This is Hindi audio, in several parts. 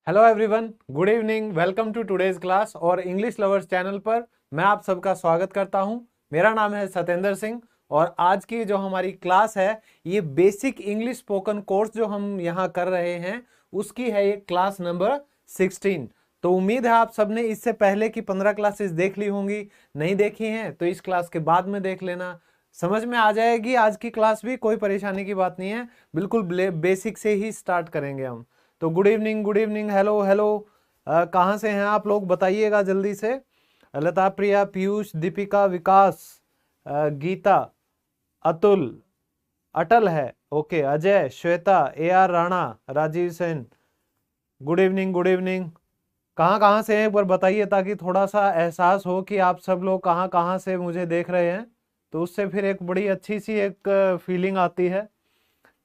Hello everyone, good evening. Welcome to today's class और इंग्लिश लवर्स चैनल पर मैं आप सबका स्वागत करता हूं। मेरा नाम है सत्येंद्र सिंह और आज की जो हमारी क्लास है ये बेसिक इंग्लिश स्पोकन कोर्स जो हम यहाँ कर रहे हैं उसकी है ये क्लास नंबर 16। तो उम्मीद है आप सबने इससे पहले की 15 क्लासेस देख ली होंगी। नहीं देखी हैं तो इस क्लास के बाद में देख लेना, समझ में आ जाएगी। आज की क्लास भी कोई परेशानी की बात नहीं है, बिल्कुल बेसिक से ही स्टार्ट करेंगे हम। तो good evening, good evening, hello hello. कहाँ से हैं आप लोग बताइएगा जल्दी से। लता, प्रिया, पीयूष, दीपिका, विकास, गीता, अतुल, अटल है, okay, Ajay, Shweta, A R Rana, Rajeev Sen. Good evening, good evening. कहाँ कहाँ से हैं एक बार बताइए ताकि थोड़ा सा एहसास हो कि आप सब लोग कहाँ कहाँ से मुझे देख रहे हैं, तो उससे फिर एक बड़ी अच्छी सी एक फीलिंग आती है।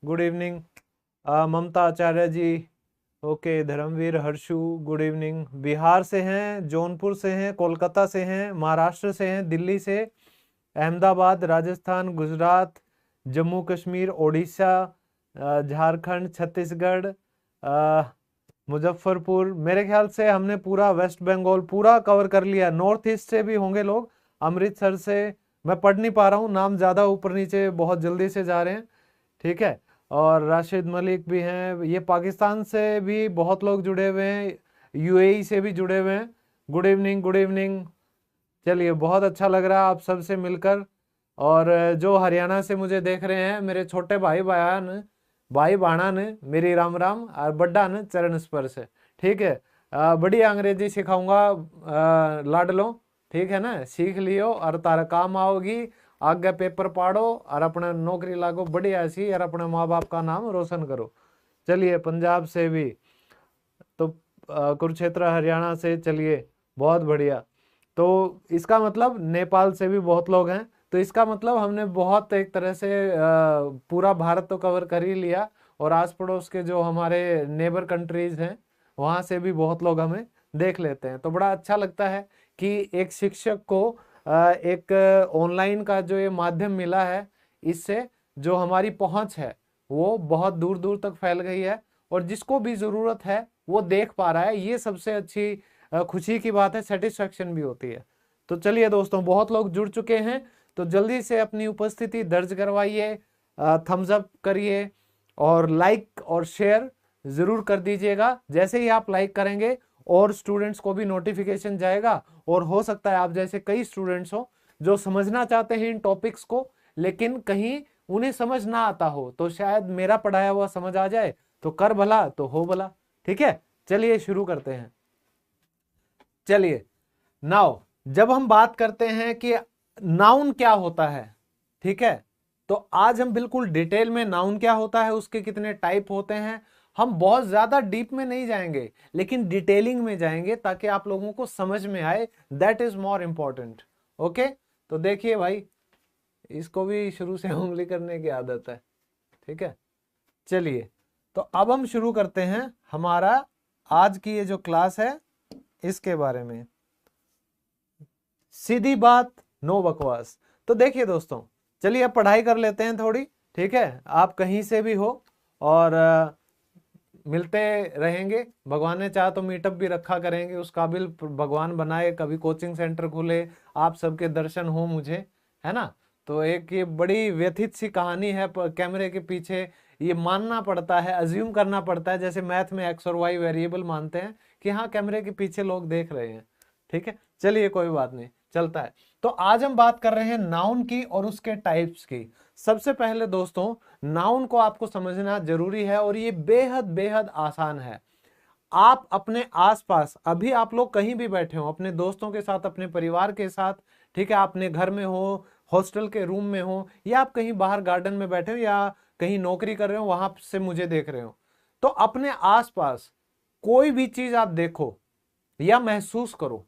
Good evening Mamta Acharya ji, okay, Dharmveer, Harshu, good evening. Bihar से हैं, जौनपुर से हैं, कोलकाता से हैं, महाराष्ट्र से हैं, दिल्ली से, अहमदाबाद, राजस्थान, गुजरात, जम्मू कश्मीर, ओडिशा, झारखंड, छत्तीसगढ़, मुजफ्फरपुर। मेरे ख्याल से हमने पूरा वेस्ट बंगाल पूरा कवर कर लिया। नॉर्थ ईस्ट से भी होंगे लोग, अमृतसर से। मैं पढ़ नहीं पा रहा हूँ, नाम ज़्यादा ऊपर नीचे बहुत जल्दी से जा रहे हैं, ठीक है। और राशिद मलिक भी हैं, ये पाकिस्तान से भी बहुत लोग जुड़े हुए हैं, यूएई से भी जुड़े हुए हैं। Good evening, good evening. चलिए, बहुत अच्छा लग रहा है आप सबसे मिलकर। और जो हरियाणा से मुझे देख रहे हैं मेरे छोटे भाई बाणा ने मेरी राम राम और बड्डा ने चरण स्पर्श है, ठीक है। बड़ी अंग्रेजी सिखाऊंगा लाडलो, ठीक है ना, सीख लियो और तारा काम आओगी। आगे पेपर पाड़ो और अपने नौकरी लागो बढ़िया सी और अपने माँ बाप का नाम रोशन करो। चलिए, पंजाब से भी, तो कुरुक्षेत्र हरियाणा से, चलिए बहुत बढ़िया। तो इसका मतलब नेपाल से भी बहुत लोग हैं। तो इसका मतलब हमने बहुत एक तरह से पूरा भारत तो कवर कर ही लिया। और आस पड़ोस के जो हमारे नेबर कंट्रीज हैं वहाँ से भी बहुत लोग हमें देख लेते हैं। तो बड़ा अच्छा लगता है कि एक शिक्षक को एक ऑनलाइन का जो ये माध्यम मिला है, इससे जो हमारी पहुंच है वो बहुत दूर दूर तक फैल गई है और जिसको भी ज़रूरत है वो देख पा रहा है। ये सबसे अच्छी खुशी की बात है, सेटिस्फेक्शन भी होती है। तो चलिए दोस्तों, बहुत लोग जुड़ चुके हैं, तो जल्दी से अपनी उपस्थिति दर्ज करवाइए, थम्स अप करिए और लाइक और शेयर ज़रूर कर दीजिएगा। जैसे ही आप लाइक करेंगे और स्टूडेंट्स को भी नोटिफिकेशन जाएगा। और हो सकता है आप जैसे कई स्टूडेंट्स हो जो समझना चाहते हैं इन टॉपिक्स को, लेकिन कहीं उन्हें समझ ना आता हो, तो शायद मेरा पढ़ाया हुआ समझ आ जाए, तो कर भला तो हो भला, ठीक है। चलिए शुरू करते हैं। चलिए, नाउ जब हम बात करते हैं कि नाउन क्या होता है, ठीक है, तो आज हम बिल्कुल डिटेल में नाउन क्या होता है, उसके कितने टाइप होते हैं, हम बहुत ज्यादा डीप में नहीं जाएंगे लेकिन डिटेलिंग में जाएंगे ताकि आप लोगों को समझ में आए। That is more important, okay. तो देखिए भाई, इसको भी शुरू से उंगली करने की आदत है, ठीक है। चलिए, तो अब हम शुरू करते हैं हमारा आज की ये जो क्लास है इसके बारे में। सीधी बात, नो बकवास। तो देखिए दोस्तों, चलिए अब पढ़ाई कर लेते हैं थोड़ी, ठीक है। आप कहीं से भी हो और मिलते रहेंगे, भगवान ने चाहा तो मीटअप भी रखा करेंगे, उस काबिल भगवान बनाए, कभी कोचिंग सेंटर खुले, आप सबके दर्शन हो मुझे, है ना। तो एक ये बड़ी व्यथित सी कहानी है कैमरे के पीछे। ये मानना पड़ता है, अज्यूम करना पड़ता है, जैसे मैथ में एक्स और वाई वेरिएबल मानते हैं कि हाँ कैमरे के पीछे लोग देख रहे हैं, ठीक है। चलिए कोई बात नहीं, चलता है। तो आज हम बात कर रहे हैं नाउन की और उसके टाइप्स की। सबसे पहले दोस्तों, नाउन को आपको समझना जरूरी है और ये बेहद बेहद आसान है। आप अपने आसपास, अभी आप लोग कहीं भी बैठे हो, अपने दोस्तों के साथ, अपने परिवार के साथ, ठीक है, अपने घर में हो, हॉस्टल के रूम में हो, या आप कहीं बाहर गार्डन में बैठे हो, या कहीं नौकरी कर रहे हो वहां से मुझे देख रहे हो, तो अपने आसपास कोई भी चीज आप देखो या महसूस करो,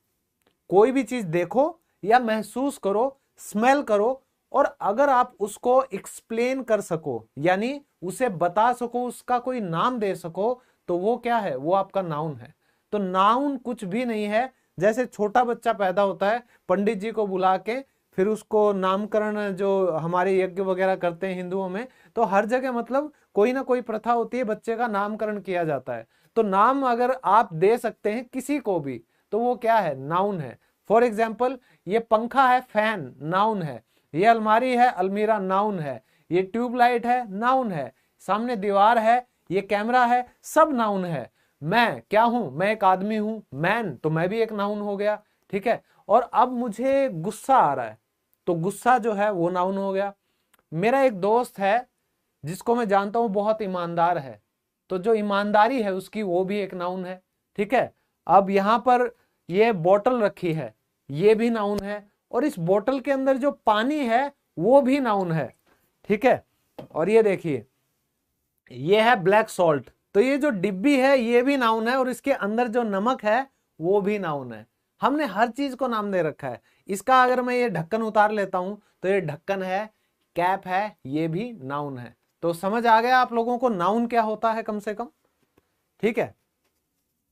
कोई भी चीज देखो या महसूस करो, स्मेल करो, और अगर आप उसको एक्सप्लेन कर सको, यानी उसे बता सको, उसका कोई नाम दे सको, तो वो क्या है, वो आपका नाउन है। तो नाउन कुछ भी नहीं है। जैसे छोटा बच्चा पैदा होता है, पंडित जी को बुला के फिर उसको नामकरण, जो हमारे यज्ञ वगैरह करते हैं हिंदुओं में, तो हर जगह मतलब कोई ना कोई प्रथा होती है, बच्चे का नामकरण किया जाता है। तो नाम अगर आप दे सकते हैं किसी को भी तो वो क्या है, नाउन है। फॉर एग्जाम्पल ये पंखा है, फैन, नाउन है। ये अलमारी है, अलमीरा, नाउन है। ये ट्यूबलाइट है, नाउन है। सामने दीवार है, ये कैमरा है, सब नाउन है। मैं क्या हूं, मैं एक आदमी हूं, मैन, तो मैं भी एक नाउन हो गया। ठीक है। और अब मुझे गुस्सा आ रहा है तो गुस्सा जो है वो नाउन हो गया। मेरा एक दोस्त है जिसको मैं जानता हूं बहुत ईमानदार है, तो जो ईमानदारी है उसकी वो भी एक नाउन है। ठीक है। अब यहां पर ये बोतल रखी है, ये भी नाउन है। और इस बोतल के अंदर जो पानी है वो भी नाउन है। ठीक है। और ये देखिए, ये है ब्लैक सॉल्ट, तो ये जो डिब्बी है ये भी नाउन है, और इसके अंदर जो नमक है वो भी नाउन है। हमने हर चीज को नाम दे रखा है। इसका अगर मैं ये ढक्कन उतार लेता हूं तो ये ढक्कन है, कैप है, ये भी नाउन है। तो समझ आ गया आप लोगों को नाउन क्या होता है कम से कम। ठीक है।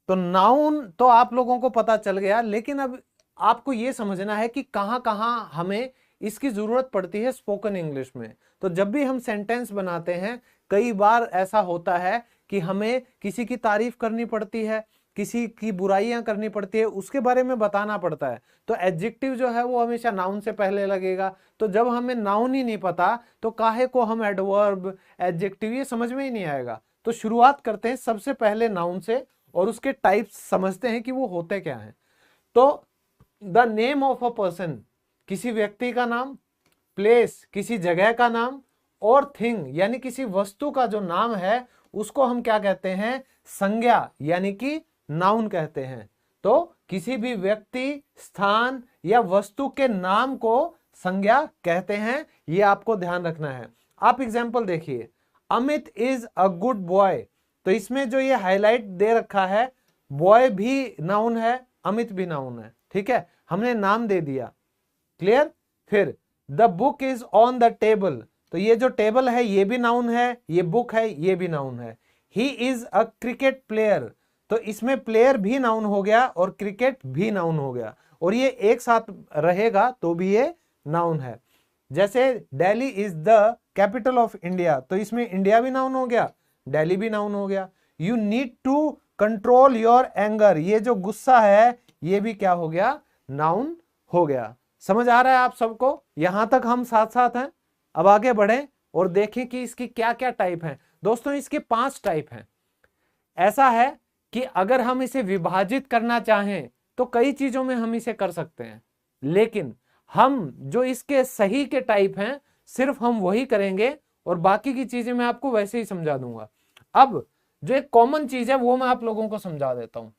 तो नाउन तो आप लोगों को पता चल गया, लेकिन अब आपको यह समझना है कि कहां कहां हमें इसकी जरूरत पड़ती है स्पोकन इंग्लिश में। तो जब भी हम सेंटेंस बनाते हैं, कई बार ऐसा होता है कि हमें किसी की तारीफ करनी पड़ती है, किसी की बुराइयां करनी पड़ती है, उसके बारे में बताना पड़ता है। तो एडजेक्टिव जो है वो हमेशा नाउन से पहले लगेगा। तो जब हमें नाउन ही नहीं पता तो काहे को हम एडवर्ब, एडजेक्टिव, ये समझ में ही नहीं आएगा। तो शुरुआत करते हैं सबसे पहले नाउन से और उसके टाइप्स समझते हैं कि वो होते क्या हैं। तो the name of a person, किसी व्यक्ति का नाम, प्लेस, किसी जगह का नाम, और थिंग यानी किसी वस्तु का जो नाम है उसको हम क्या कहते हैं, संज्ञा यानी कि नाउन कहते हैं। तो किसी भी व्यक्ति, स्थान या वस्तु के नाम को संज्ञा कहते हैं, ये आपको ध्यान रखना है। आप एग्जाम्पल देखिए, Amit is a good boy, तो इसमें जो ये हाईलाइट दे रखा है, बॉय भी नाउन है, अमित भी नाउन है। ठीक है, हमने नाम दे दिया। क्लियर। फिर the book is on the table, तो ये जो टेबल है ये भी नाउन है, ये बुक है ये भी नाउन है। He is a cricket player, तो इसमें प्लेयर भी नाउन हो गया और क्रिकेट भी नाउन हो गया, और ये एक साथ रहेगा तो भी ये नाउन है। जैसे Delhi is the capital of India, तो इसमें इंडिया भी नाउन हो गया, दिल्ली भी नाउन हो गया। You need to control your anger, ये जो गुस्सा है ये भी क्या हो गया, नाउन हो गया। समझ आ रहा है आप सबको, यहां तक हम साथ साथ हैं। अब आगे बढ़ें और देखें कि इसकी क्या क्या टाइप हैं। दोस्तों इसके 5 टाइप हैं। ऐसा है कि अगर हम इसे विभाजित करना चाहें तो कई चीजों में हम इसे कर सकते हैं, लेकिन हम जो इसके सही के टाइप हैं सिर्फ हम वही करेंगे, और बाकी की चीजें मैं आपको वैसे ही समझा दूंगा। अब जो एक कॉमन चीज है वो मैं आप लोगों को समझा देता हूं।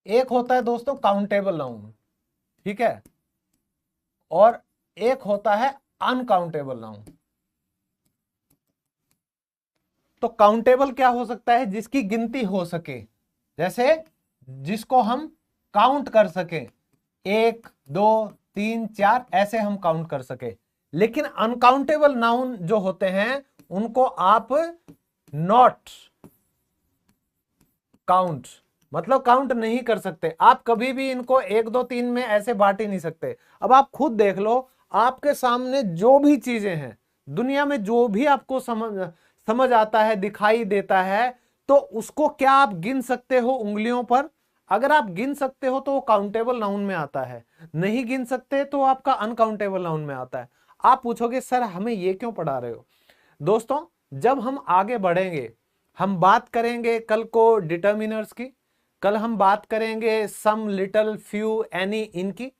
एक होता है दोस्तों काउंटेबल नाउन, ठीक है, और एक होता है अनकाउंटेबल नाउन। तो काउंटेबल क्या हो सकता है, जिसकी गिनती हो सके, जैसे जिसको हम काउंट कर सके, 1 2 3 4 ऐसे हम काउंट कर सके। लेकिन अनकाउंटेबल नाउन जो होते हैं उनको आप नॉट काउंट, मतलब काउंट नहीं कर सकते। आप कभी भी इनको 1 2 3 में ऐसे बांट ही नहीं सकते। अब आप खुद देख लो, आपके सामने जो भी चीजें हैं दुनिया में, जो भी आपको समझ आता है, दिखाई देता है, तो उसको क्या आप गिन सकते हो उंगलियों पर? अगर आप गिन सकते हो तो वो काउंटेबल नाउन में आता है, नहीं गिन सकते तो आपका अनकाउंटेबल नाउन में आता है। आप पूछोगे सर हमें ये क्यों पढ़ा रहे हो? दोस्तों जब हम आगे बढ़ेंगे, हम बात करेंगे कल को डिटर्मिनर्स की, कल हम बात करेंगे सम, लिटिल, फ्यू, एनी, इनकी।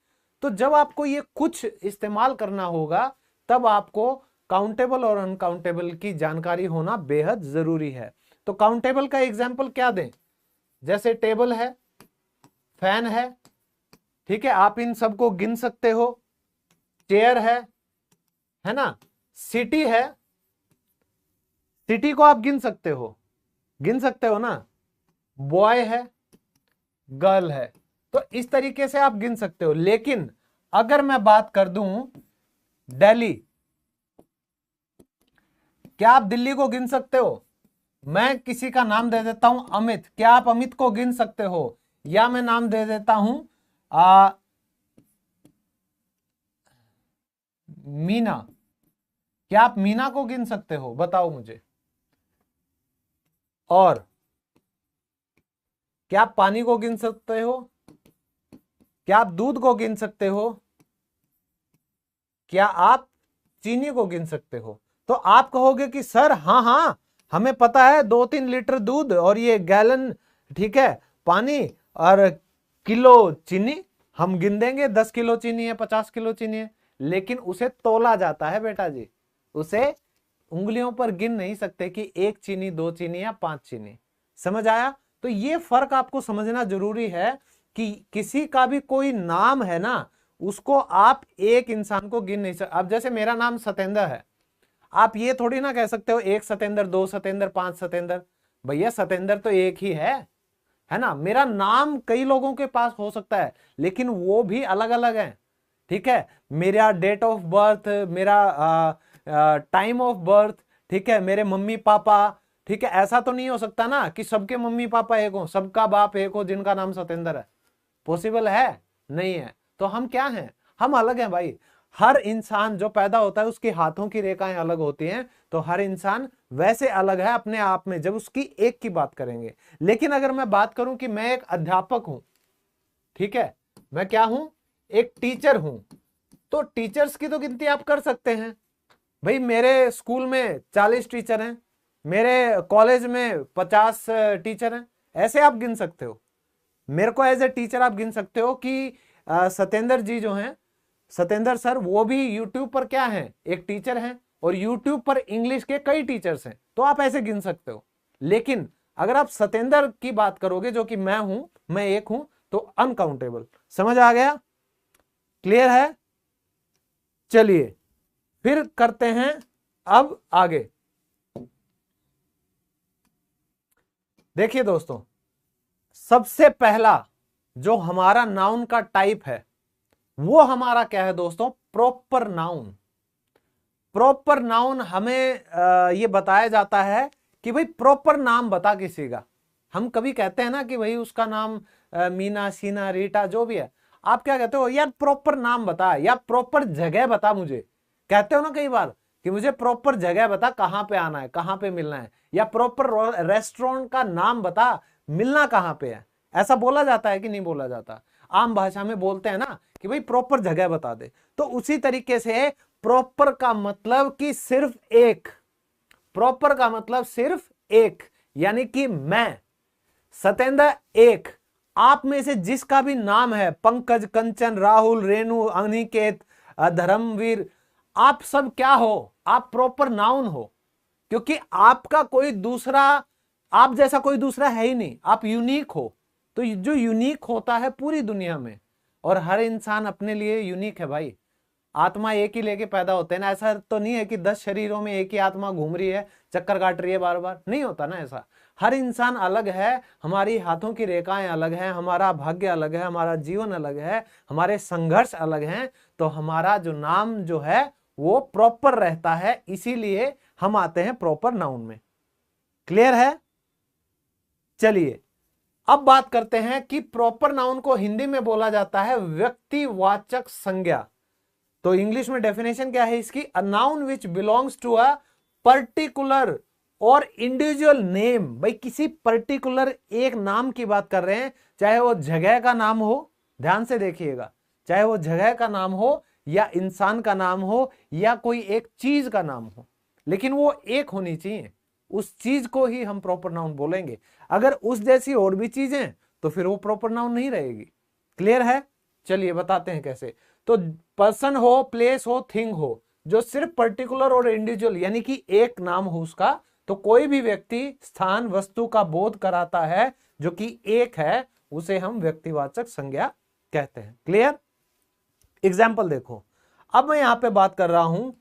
तो जब आपको ये कुछ इस्तेमाल करना होगा तब आपको काउंटेबल और अनकाउंटेबल की जानकारी होना बेहद जरूरी है। तो काउंटेबल का एग्जाम्पल क्या दें? जैसे टेबल है, फैन है, ठीक है, आप इन सबको गिन सकते हो। चेयर है ना, सिटी है, सिटी को आप गिन सकते हो ना। बॉय है, गर्ल है, तो इस तरीके से आप गिन सकते हो। लेकिन अगर मैं बात कर दूं दिल्ली, क्या आप दिल्ली को गिन सकते हो? मैं किसी का नाम दे देता हूं अमित, क्या आप अमित को गिन सकते हो? या मैं नाम दे देता हूं मीना, क्या आप मीना को गिन सकते हो? बताओ मुझे। और क्या आप पानी को गिन सकते हो? क्या आप दूध को गिन सकते हो? क्या आप चीनी को गिन सकते हो? तो आप कहोगे कि सर हाँ हाँ हमें पता है 2-3 लीटर दूध और ये गैलन, ठीक है, पानी और किलो चीनी हम गिन देंगे, 10 किलो चीनी है, 50 किलो चीनी है। लेकिन उसे तोला जाता है बेटा जी, उसे उंगलियों पर गिन नहीं सकते कि 1 चीनी, 2 चीनी या 5 चीनी। समझ आया? तो ये फर्क आपको समझना जरूरी है कि किसी का भी कोई नाम है ना, उसको आप एक इंसान को गिन नहीं सकते। अब जैसे मेरा नाम सतेंद्र है, आप ये थोड़ी ना कह सकते हो 1 सतेंद्र, 2 सतेंद्र, 5 सतेंद्र। भैया सतेंद्र तो एक ही है ना। मेरा नाम कई लोगों के पास हो सकता है लेकिन वो भी अलग अलग है, ठीक है। मेरा डेट ऑफ बर्थ, मेरा टाइम ऑफ बर्थ, ठीक है, मेरे मम्मी पापा, ठीक है, ऐसा तो नहीं हो सकता ना कि सबके मम्मी पापा एक हो, सबका बाप एक हो जिनका नाम सतेंद्र है। पॉसिबल है? नहीं है। तो हम क्या हैं? हम अलग हैं भाई। हर इंसान जो पैदा होता है उसके हाथों की रेखाएं अलग होती हैं, तो हर इंसान वैसे अलग है अपने आप में जब उसकी एक की बात करेंगे। लेकिन अगर मैं बात करूं कि मैं एक अध्यापक हूं, ठीक है, मैं क्या हूं? एक टीचर हूं, तो टीचर्स की तो गिनती आप कर सकते हैं। भाई मेरे स्कूल में 40 टीचर हैं, मेरे कॉलेज में 50 टीचर हैं, ऐसे आप गिन सकते हो। मेरे को एज ए टीचर आप गिन सकते हो कि सत्येंद्र जी जो हैं, सत्येंद्र सर, वो भी यूट्यूब पर क्या है? एक टीचर हैं, और यूट्यूब पर इंग्लिश के कई टीचर्स हैं, तो आप ऐसे गिन सकते हो। लेकिन अगर आप सत्येंद्र की बात करोगे जो कि मैं हूं, मैं एक हूं, तो अनकाउंटेबल। समझ आ गया? क्लियर है? चलिए फिर करते हैं अब आगे। देखिए दोस्तों, सबसे पहला जो हमारा नाउन का टाइप है वो हमारा क्या है दोस्तों? Proper noun. प्रॉपर नाउन हमें ये बताया जाता है कि भाई प्रॉपर नाम बता किसी का। हम कभी कहते हैं ना कि भाई उसका नाम मीना, सीना, रीटा जो भी है, आप क्या कहते हो? यार प्रॉपर नाम बता या प्रॉपर जगह बता मुझे। कहते हो ना कई बार कि मुझे प्रॉपर जगह बता, कहां पे आना है, कहां पे मिलना है, या प्रॉपर रेस्टोरेंट का नाम बता, मिलना कहां पे है। ऐसा बोला जाता है कि नहीं बोला जाता? आम भाषा में बोलते हैं ना कि भाई प्रॉपर जगह बता दे। तो उसी तरीके से प्रॉपर का मतलब कि सिर्फ एक, प्रॉपर का मतलब सिर्फ एक, यानी कि मैं सतेंद्र एक, आप में से जिसका भी नाम है, पंकज, कंचन, राहुल, रेणु, अनिकेत, धर्मवीर, आप सब क्या हो? आप प्रॉपर नाउन हो, क्योंकि आपका कोई दूसरा, आप जैसा कोई दूसरा है ही नहीं, आप यूनिक हो। तो जो यूनिक होता है पूरी दुनिया में, और हर इंसान अपने लिए यूनिक है भाई। आत्मा एक ही लेके पैदा होते हैं ना, ऐसा तो नहीं है कि 10 शरीरों में एक ही आत्मा घूम रही है, चक्कर काट रही है बार बार, नहीं होता ना ऐसा। हर इंसान अलग है, हमारी हाथों की रेखाएं अलग हैं, हमारा भाग्य अलग है, हमारा जीवन अलग है, हमारे संघर्ष अलग हैं। तो हमारा जो नाम जो है वो प्रॉपर रहता है, इसीलिए हम आते हैं प्रॉपर नाउन में। क्लियर है? चलिए अब बात करते हैं कि प्रॉपर नाउन को हिंदी में बोला जाता है व्यक्तिवाचक संज्ञा। तो इंग्लिश में डेफिनेशन क्या है इसकी? A noun which belongs to a particular or individual name. भाई किसी पर्टिकुलर एक नाम की बात कर रहे हैं, चाहे वो जगह का नाम हो, ध्यान से देखिएगा, चाहे वो जगह का नाम हो या इंसान का नाम हो या कोई एक चीज का नाम हो, लेकिन वो एक होनी चाहिए, उस चीज को ही हम प्रॉपर नाउन बोलेंगे। अगर उस जैसी और भी चीजें तो फिर वो प्रॉपर नाउन नहीं रहेगी। क्लियर है? चलिए बताते हैं कैसे। तो पर्सन हो, प्लेस हो, थिंग हो, जो सिर्फ पर्टिकुलर और इंडिविजुअल यानी कि एक नाम हो उसका, तो कोई भी व्यक्ति, स्थान, वस्तु का बोध कराता है जो कि एक है, उसे हम व्यक्तिवाचक संज्ञा कहते हैं। क्लियर? एग्जाम्पल देखो, अब मैं यहां पे बात कर रहा हूं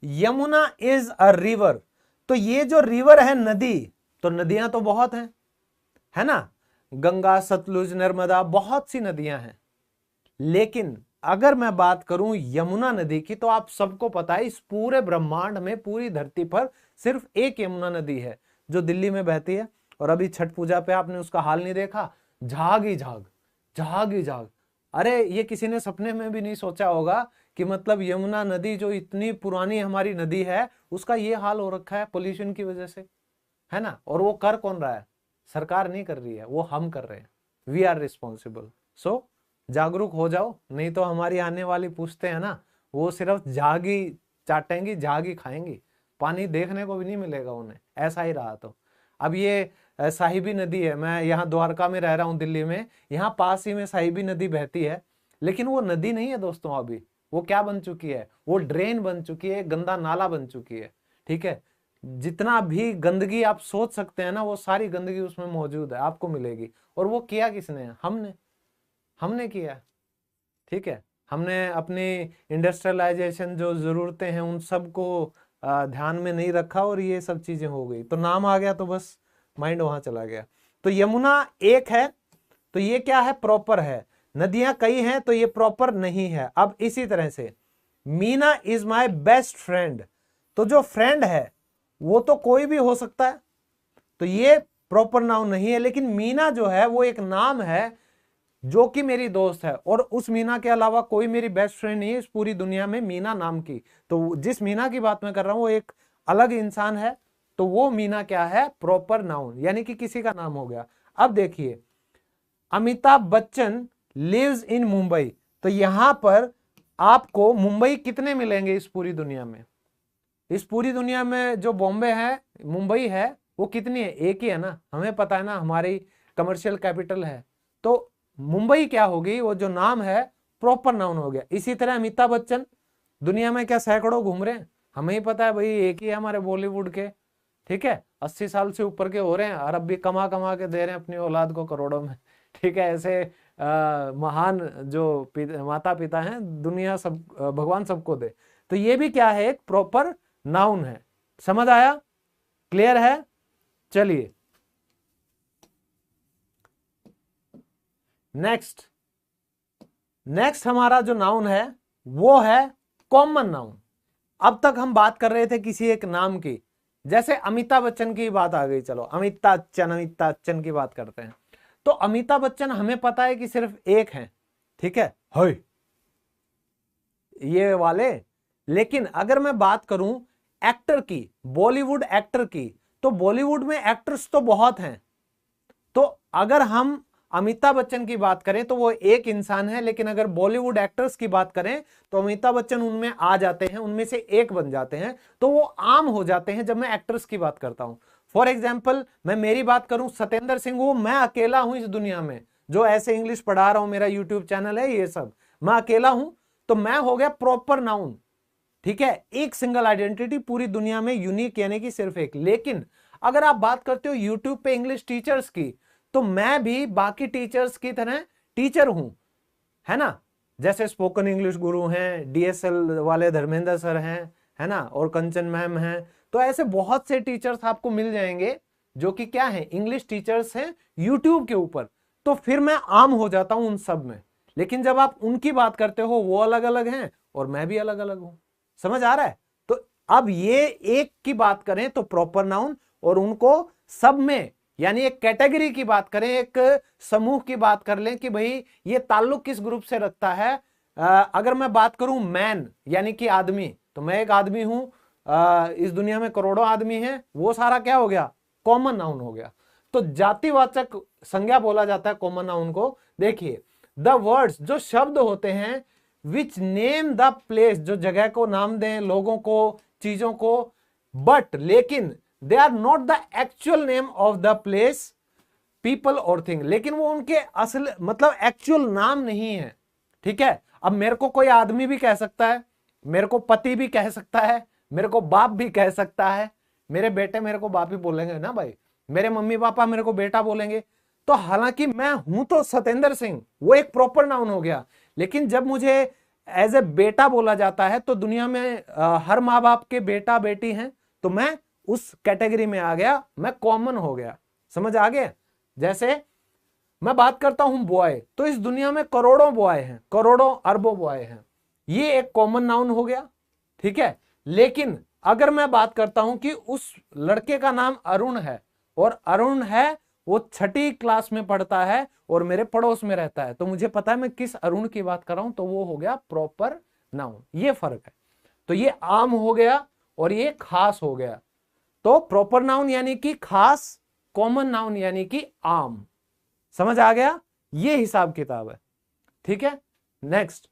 यमुना इज अ रिवर। तो ये जो रिवर है नदी, तो नदियां तो बहुत हैं, है ना, गंगा, सतलुज, नर्मदा, बहुत सी नदियां हैं। लेकिन अगर मैं बात करूं यमुना नदी की, तो आप सबको पता है इस पूरे ब्रह्मांड में, पूरी धरती पर सिर्फ एक यमुना नदी है जो दिल्ली में बहती है। और अभी छठ पूजा पे आपने उसका हाल नहीं देखा? झाग ही झाग, झाग ही झाग। अरे ये किसी ने सपने में भी नहीं सोचा होगा कि मतलब यमुना नदी जो इतनी पुरानी हमारी नदी है उसका ये हाल हो रखा है पोल्यूशन की वजह से, है ना। और वो कर कौन रहा है? सरकार नहीं कर रही है, वो हम कर रहे हैं। We are responsible. सो जागरूक हो जाओ, नहीं तो हमारी आने वाली पूछते हैं ना, वो सिर्फ झाग ही चाटेंगी, झाग ही खाएंगी, पानी देखने को भी नहीं मिलेगा उन्हें, ऐसा ही रहा तो। अब ये साहिबी नदी है, मैं यहाँ द्वारका में रह रहा हूँ दिल्ली में, यहाँ पास ही में साहिबी नदी बहती है, लेकिन वो नदी नहीं है दोस्तों। अभी वो क्या बन चुकी है? वो ड्रेन बन चुकी है, गंदा नाला बन चुकी है। ठीक है, जितना भी गंदगी आप सोच सकते हैं ना, वो सारी गंदगी उसमें मौजूद है, आपको मिलेगी। और वो किया किसने? हमने किया। ठीक है, हमने अपनी इंडस्ट्रियलाइजेशन जो जरूरतें हैं उन सबको ध्यान में नहीं रखा और ये सब चीजें हो गई, तो नाम आ गया तो बस माइंड वहां चला गया। तो यमुना एक है तो ये क्या है? प्रॉपर है। नदियां कई हैं तो ये प्रॉपर नहीं है। अब इसी तरह से Meena is my best friend, तो जो फ्रेंड है वो तो कोई भी हो सकता है, तो ये प्रॉपर नाउन नहीं है। लेकिन मीना जो है वो एक नाम है जो कि मेरी दोस्त है, और उस मीना के अलावा कोई मेरी बेस्ट फ्रेंड नहीं है इस पूरी दुनिया में मीना नाम की। तो जिस मीना की बात मैं कर रहा हूं वो एक अलग इंसान है, तो वो मीना क्या है? प्रॉपर नाउन, यानी कि किसी का नाम हो गया। अब देखिए, अमिताभ बच्चन लिव्स इन मुंबई, तो यहां पर आपको मुंबई कितने मिलेंगे इस पूरी दुनिया में? इस पूरी दुनिया में जो बॉम्बे है, मुंबई है, वो कितनी है? एक ही है ना, हमें पता है ना, हमारी कमर्शियल कैपिटल है। तो मुंबई क्या होगी? वो जो नाम है प्रॉपर नाउन हो गया। इसी तरह अमिताभ बच्चन दुनिया में क्या सैकड़ों घूम रहे हैं, हमें ही पता है भाई, एक ही है हमारे बॉलीवुड के। ठीक है, 80 साल से ऊपर के हो रहे हैं, अरब भी कमा कमा के दे रहे हैं अपनी औलाद को करोड़ों में। ठीक है, ऐसे महान जो माता पिता हैं, दुनिया सब भगवान सबको दे। तो ये भी क्या है? एक प्रॉपर नाउन है। समझ आया? क्लियर है? चलिए नेक्स्ट हमारा जो नाउन है वो है कॉमन नाउन। अब तक हम बात कर रहे थे किसी एक नाम की, जैसे अमिताभ बच्चन की बात आ गई, चलो अमिताभ बच्चन की बात करते हैं। तो अमिताभ बच्चन हमें पता है कि सिर्फ एक है, ठीक है, हाय ये वाले। लेकिन अगर मैं बात करूं एक्टर की, बॉलीवुड एक्टर की, तो बॉलीवुड में एक्टर्स तो बहुत हैं। तो अगर हम अमिताभ बच्चन की बात करें तो वो एक इंसान है, लेकिन अगर बॉलीवुड एक्टर्स की बात करें तो अमिताभ बच्चन उनमें आ जाते हैं, उनमें से एक बन जाते हैं, तो वो आम हो जाते हैं जब मैं एक्टर्स की बात करता हूं। फॉर एग्जाम्पल, मैं मेरी बात करूं, सत्येंद्र सिंह हूं, मैं अकेला हूं इस दुनिया में जो ऐसे इंग्लिश पढ़ा रहा हूं, मेरा यूट्यूब चैनल है, ये सब मैं अकेला हूं, तो मैं हो गया प्रॉपर नाउन। ठीक है, एक सिंगल आइडेंटिटी पूरी दुनिया में, यूनिक यानी कि सिर्फ एक। लेकिन अगर आप बात करते हो यूट्यूब पे इंग्लिश टीचर्स की, तो मैं भी बाकी टीचर्स की तरह टीचर हूं, है ना। जैसे स्पोकन इंग्लिश गुरु हैं, डीएसएल वाले धर्मेंद्र सर हैं, है ना, और कंचन मैम हैं। तो ऐसे बहुत से टीचर्स आपको मिल जाएंगे जो कि क्या है? इंग्लिश टीचर्स हैं यूट्यूब के ऊपर। तो फिर मैं आम हो जाता हूं उन सब में। लेकिन जब आप उनकी बात करते हो, वो अलग अलग हैं और मैं भी अलग अलग हूं। समझ आ रहा है? तो अब ये एक की बात करें तो प्रॉपर नाउन, और उनको सब में, यानी एक कैटेगरी की बात करें, एक समूह की बात कर लें कि भाई ये ताल्लुक किस ग्रुप से रखता है। अगर मैं बात करूं मैन यानी कि आदमी, तो मैं एक आदमी हूं, इस दुनिया में करोड़ों आदमी हैं, वो सारा क्या हो गया? कॉमन नाउन हो गया। तो जातिवाचक संज्ञा बोला जाता है कॉमन नाउन को। देखिए, द वर्ड्स, जो शब्द होते हैं, विच नेम द प्लेस, जो जगह को नाम दें, लोगों को, चीजों को, बट लेकिन they are not the actual name of the place, people और थिंग, लेकिन वो उनके असल मतलब एक्चुअल नाम नहीं है। ठीक है, अब मेरे को कोई आदमी भी कह सकता है, मेरे को पति भी कह सकता है, मेरे को बाप भी कह सकता है, मेरे बेटे मेरे को बाप ही बोलेंगे ना भाई, मेरे मम्मी पापा मेरे को बेटा बोलेंगे। तो हालांकि मैं हूं तो सत्येंद्र सिंह, वो एक प्रॉपर नाउन हो गया, लेकिन जब मुझे एज ए बेटा बोला जाता है तो दुनिया में हर माँ बाप के बेटा बेटी हैं, तो मैं उस कैटेगरी में आ गया, मैं कॉमन हो गया। समझ आ गया? जैसे मैं बात करता हूं बॉय, तो इस दुनिया में करोड़ों बॉय हैं, करोड़ों अरबों बॉय हैं, ये एक कॉमन नाउन हो गया। ठीक है, लेकिन अगर मैं बात करता हूं कि उस लड़के का नाम अरुण है, और अरुण है वो 6ठी क्लास में पढ़ता है और मेरे पड़ोस में रहता है, तो मुझे पता है मैं किस अरुण की बात कर रहा हूं, तो वो हो गया प्रॉपर नाउन, ये फर्क है। तो ये आम हो गया और ये खास हो गया। तो प्रॉपर नाउन यानी कि खास, कॉमन नाउन यानी कि आम। समझ आ गया? ये हिसाब किताब है, ठीक है। नेक्स्ट,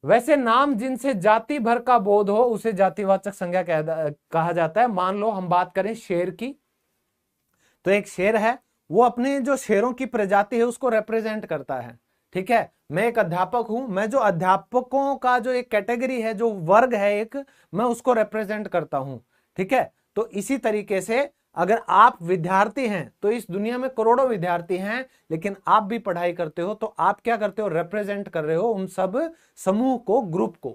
वैसे नाम जिनसे जाति भर का बोध हो उसे जातिवाचक संज्ञा कहा जाता है। मान लो हम बात करें शेर की, तो एक शेर है, वो अपने जो शेरों की प्रजाति है उसको रिप्रेजेंट करता है, ठीक है। मैं एक अध्यापक हूं, मैं जो अध्यापकों का जो एक कैटेगरी है, जो वर्ग है एक, मैं उसको रिप्रेजेंट करता हूं, ठीक है। तो इसी तरीके से अगर आप विद्यार्थी हैं, तो इस दुनिया में करोड़ों विद्यार्थी हैं, लेकिन आप भी पढ़ाई करते हो, तो आप क्या करते हो? रिप्रेजेंट कर रहे हो उन सब समूह को, ग्रुप को।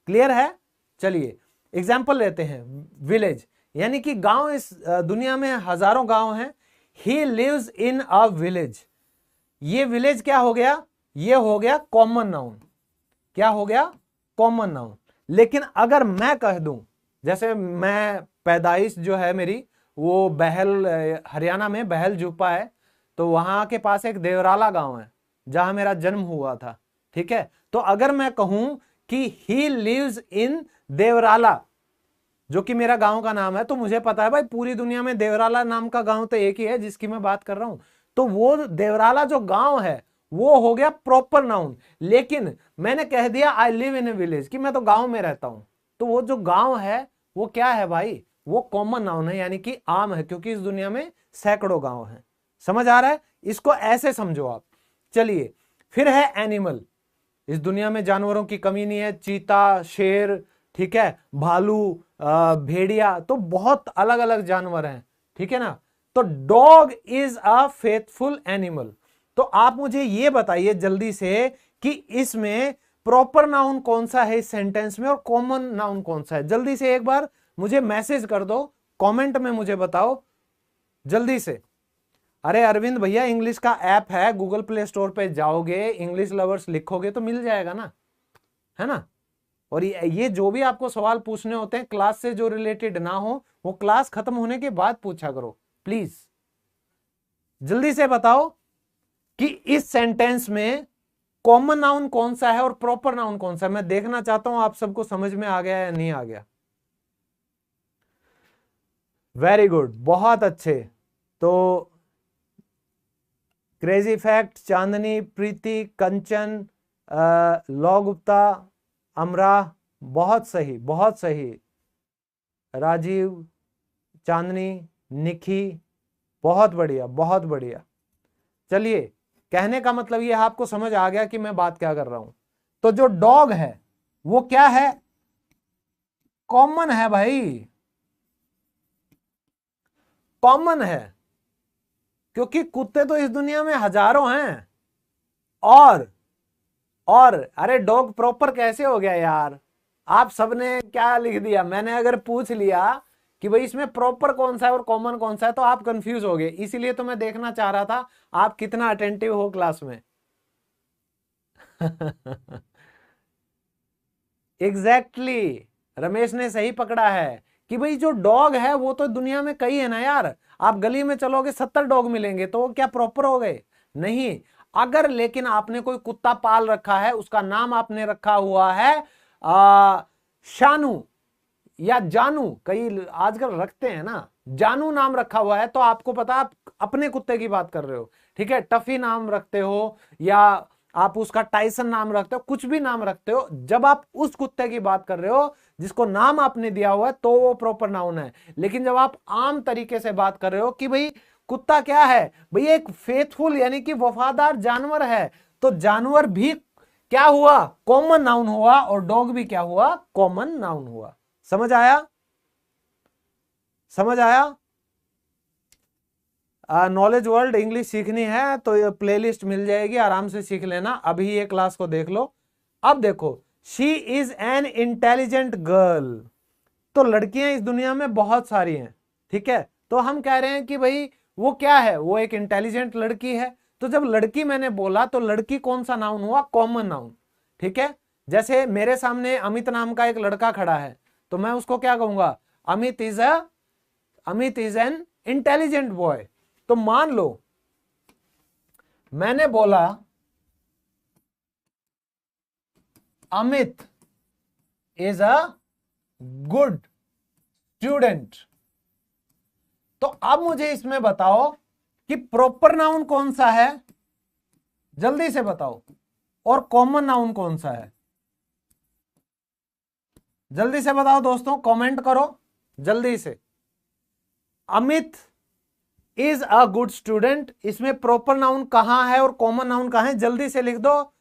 क्लियर है? चलिए एग्जाम्पल लेते हैं। विलेज यानी कि गांव, इस दुनिया में हजारों गांव हैं। He lives in a village, ये विलेज क्या हो गया? ये हो गया कॉमन नाउन। क्या हो गया? Common noun. लेकिन अगर मैं कह दूं, जैसे मैं पैदाइश जो है मेरी, वो बहल, हरियाणा में बहल जुप्पा है, तो वहां के पास एक देवराला गांव है जहां मेरा जन्म हुआ था, ठीक है। तो अगर मैं कहूं कि ही लिव्स इन देवराला, जो कि मेरा गांव का नाम है, तो मुझे पता है भाई पूरी दुनिया में देवराला नाम का गांव तो एक ही है जिसकी मैं बात कर रहा हूं। तो वो देवराला जो गांव है वो हो गया प्रॉपर नाउन। लेकिन मैंने कह दिया I live in A village, कि मैं तो गांव में रहता हूं, तो वो जो गांव है वो क्या है भाई? वो कॉमन नाउन है, यानी कि आम है, क्योंकि इस दुनिया में सैकड़ों गांव हैं। समझ आ रहा है? इसको ऐसे समझो आप। चलिए फिर है एनिमल। इस दुनिया में जानवरों की कमी नहीं है, चीता, शेर, ठीक है, भालू, भेड़िया, तो बहुत अलग अलग जानवर हैं, ठीक है ना। तो dog is a faithful animal. तो आप मुझे ये बताइए जल्दी से कि इसमें प्रॉपर नाउन कौन सा है इस सेंटेंस में और कॉमन नाउन कौन सा है। जल्दी से एक बार मुझे मैसेज कर दो, कमेंट में मुझे बताओ जल्दी से। अरे अरविंद भैया, इंग्लिश का ऐप है, गूगल प्ले स्टोर पे जाओगे, इंग्लिश लवर्स लिखोगे तो मिल जाएगा ना, है ना। और ये जो भी आपको सवाल पूछने होते हैं क्लास से जो रिलेटेड ना हो, वो क्लास खत्म होने के बाद पूछा करो प्लीज। जल्दी से बताओ कि इस सेंटेंस में कॉमन नाउन कौन सा है और प्रॉपर नाउन कौन सा है। मैं देखना चाहता हूं आप सबको समझ में आ गया या नहीं आ गया। वेरी गुड, बहुत अच्छे। तो क्रेजी फैक्ट, चांदनी, प्रीति, कंचन, लौ गुप्ता, अमरा, बहुत सही, बहुत सही। राजीव, चांदनी, निखी, बहुत बढ़िया, बहुत बढ़िया। चलिए, कहने का मतलब ये आपको समझ आ गया कि मैं बात क्या कर रहा हूं। तो जो डॉग है वो क्या है? कॉमन है भाई, कॉमन है, क्योंकि कुत्ते तो इस दुनिया में हजारों हैं। और अरे डॉग प्रॉपर कैसे हो गया यार? आप सबने क्या लिख दिया? मैंने अगर पूछ लिया कि भाई इसमें प्रॉपर कौन सा है और कॉमन कौन सा है, तो आप कंफ्यूज हो गए। इसीलिए तो मैं देखना चाह रहा था आप कितना अटेंटिव हो क्लास में। एग्जैक्टली exactly, रमेश ने सही पकड़ा है कि भाई जो डॉग है वो तो दुनिया में कई है ना यार। आप गली में चलोगे 70 डॉग मिलेंगे, तो वो क्या प्रॉपर हो गए? नहीं। अगर लेकिन आपने कोई कुत्ता पाल रखा है, उसका नाम आपने रखा हुआ है शानू या जानू, कई आजकल रखते हैं ना, जानू नाम रखा हुआ है, तो आपको पता आप अपने कुत्ते की बात कर रहे हो, ठीक है। टफी नाम रखते हो या आप उसका टाइसन नाम रखते हो, कुछ भी नाम रखते हो, जब आप उस कुत्ते की बात कर रहे हो जिसको नाम आपने दिया हुआ है, तो वो प्रॉपर नाउन है। लेकिन जब आप आम तरीके से बात कर रहे हो कि भाई कुत्ता क्या है, भाई एक फेथफुल यानी कि वफादार जानवर है, तो जानवर भी क्या हुआ? कॉमन नाउन हुआ। और डॉग भी क्या हुआ? कॉमन नाउन हुआ। समझ आया? समझ आया? नॉलेज वर्ल्ड इंग्लिश सीखनी है तो ये प्लेलिस्ट मिल जाएगी, आराम से सीख लेना। अभी ये क्लास को देख लो। अब देखो, she is an intelligent girl. तो लड़कियां इस दुनिया में बहुत सारी हैं, ठीक है। तो हम कह रहे हैं कि भाई वो क्या है? वो एक इंटेलिजेंट लड़की है। तो जब लड़की मैंने बोला, तो लड़की कौन सा नाउन हुआ? कॉमन नाउन, ठीक है। जैसे मेरे सामने अमित नाम का एक लड़का खड़ा है, तो मैं उसको क्या कहूंगा? Amit is an intelligent boy. तो मान लो मैंने बोला Amit is a good student. तो अब मुझे इसमें बताओ कि प्रॉपर नाउन कौन सा है, जल्दी से बताओ, और कॉमन नाउन कौन सा है, जल्दी से बताओ दोस्तों, कमेंट करो जल्दी से। Amit is a good student, इसमें प्रॉपर नाउन कहां है और कॉमन नाउन कहां है, जल्दी से लिख दो।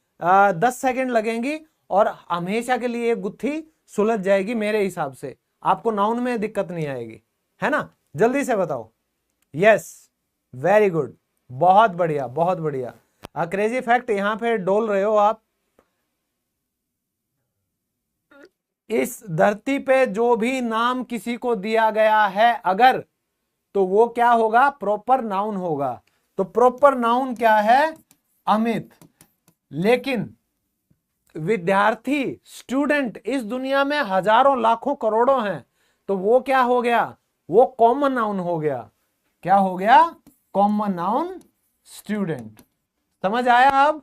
10 सेकेंड लगेंगी और हमेशा के लिए गुत्थी सुलझ जाएगी मेरे हिसाब से, आपको नाउन में दिक्कत नहीं आएगी, है ना। जल्दी से बताओ। यस, वेरी गुड, बहुत बढ़िया बहुत बढ़िया। क्रेजी फैक्ट यहां पे डोल रहे हो आप। इस धरती पे जो भी नाम किसी को दिया गया है अगर, तो वो क्या होगा, प्रॉपर नाउन होगा। तो प्रॉपर नाउन क्या है, अमित। लेकिन विद्यार्थी, स्टूडेंट इस दुनिया में हजारों लाखों करोड़ों हैं, तो वो क्या हो गया, वो कॉमन नाउन हो गया। क्या हो गया, कॉमन नाउन स्टूडेंट। समझ आया अब,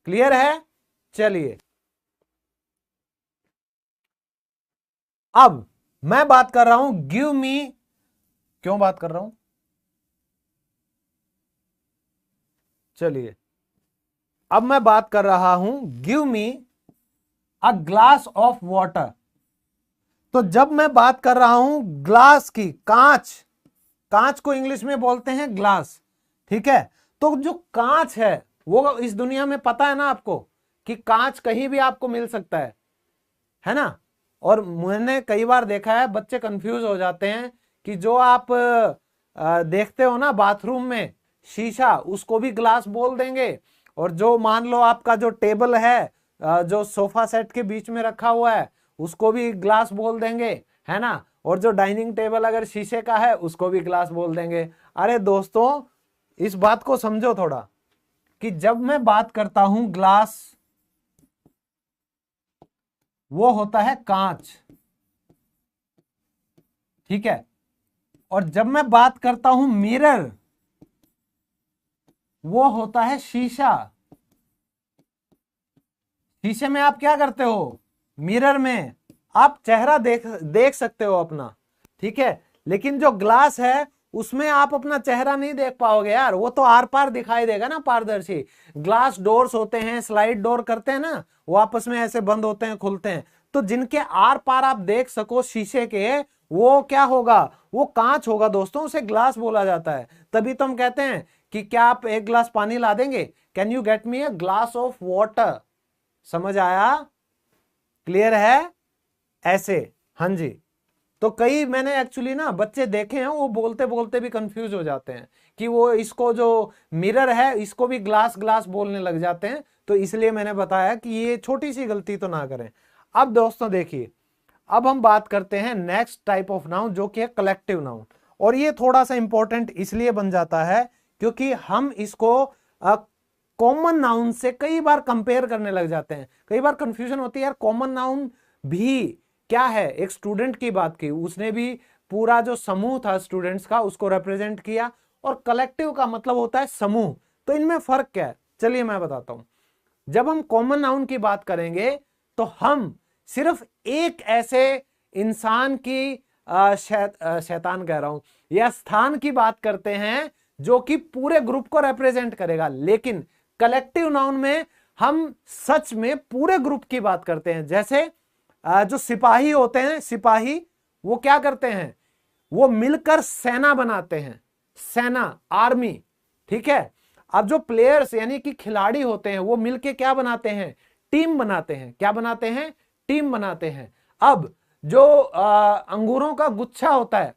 क्लियर है। चलिए अब मैं बात कर रहा हूं गिव मी, क्यों बात कर रहा हूं, चलिए अब मैं बात कर रहा हूं give me a glass of water. तो जब मैं बात कर रहा हूं ग्लास की, कांच, कांच को इंग्लिश में बोलते हैं ग्लास, ठीक है। तो जो कांच है वो इस दुनिया में पता है ना आपको कि कांच कहीं भी आपको मिल सकता है ना। और मैंने कई बार देखा है बच्चे कंफ्यूज हो जाते हैं कि जो आप देखते हो ना बाथरूम में शीशा, उसको भी ग्लास बोल देंगे, और जो मान लो आपका जो टेबल है जो सोफा सेट के बीच में रखा हुआ है उसको भी ग्लास बोल देंगे, है ना। और जो डाइनिंग टेबल अगर शीशे का है उसको भी ग्लास बोल देंगे। अरे दोस्तों इस बात को समझो थोड़ा, कि जब मैं बात करता हूं ग्लास, वो होता है कांच, ठीक है। और जब मैं बात करता हूं मिरर, वो होता है शीशा। शीशे में आप क्या करते हो, मिरर में आप चेहरा देख सकते हो अपना, ठीक है। लेकिन जो ग्लास है उसमें आप अपना चेहरा नहीं देख पाओगे यार, वो तो आर पार दिखाई देगा ना, पारदर्शी। ग्लास डोर्स होते हैं, स्लाइड डोर करते हैं ना, वो आपस में ऐसे बंद होते हैं खुलते हैं, तो जिनके आर पार आप देख सको शीशे के, वो क्या होगा, वो कांच होगा दोस्तों, उसे ग्लास बोला जाता है। तभी तो हम कहते हैं कि क्या आप एक ग्लास पानी ला देंगे, can you get me a glass of water. समझ आया, क्लियर है ऐसे, हाँ जी। तो कई मैंने एक्चुअली ना बच्चे देखे हैं, वो बोलते बोलते भी कंफ्यूज हो जाते हैं कि वो इसको जो मिरर है इसको भी ग्लास ग्लास बोलने लग जाते हैं। तो इसलिए मैंने बताया कि ये छोटी सी गलती तो ना करें। अब दोस्तों देखिए, अब हम बात करते हैं नेक्स्ट टाइप ऑफ नाउन जो कि है कलेक्टिव नाउन। और ये थोड़ा सा इंपॉर्टेंट इसलिए बन जाता है क्योंकि हम इसको कॉमन नाउन से कई बार कंपेयर करने लग जाते हैं, कई बार कंफ्यूजन होती है यार, कॉमन नाउन भी क्या है। एक स्टूडेंट की बात की, उसने भी पूरा जो समूह था स्टूडेंट्स का उसको रिप्रेजेंट किया, और कलेक्टिव का मतलब होता है समूह। तो इनमें फर्क क्या है, चलिए मैं बताता हूं। जब हम कॉमन नाउन की बात करेंगे तो हम सिर्फ एक ऐसे इंसान की शैतान कह रहा हूं या स्थान की बात करते हैं जो कि पूरे ग्रुप को रिप्रेजेंट करेगा। लेकिन कलेक्टिव नाउन में हम सच में पूरे ग्रुप की बात करते हैं। जैसे जो सिपाही होते हैं, सिपाही वो क्या करते हैं, वो मिलकर सेना बनाते हैं, सेना, आर्मी, ठीक है। अब जो प्लेयर्स यानी कि खिलाड़ी होते हैं वो मिलके क्या बनाते हैं, टीम बनाते हैं। क्या बनाते हैं, टीम बनाते हैं। अब जो अंगूरों का गुच्छा होता है,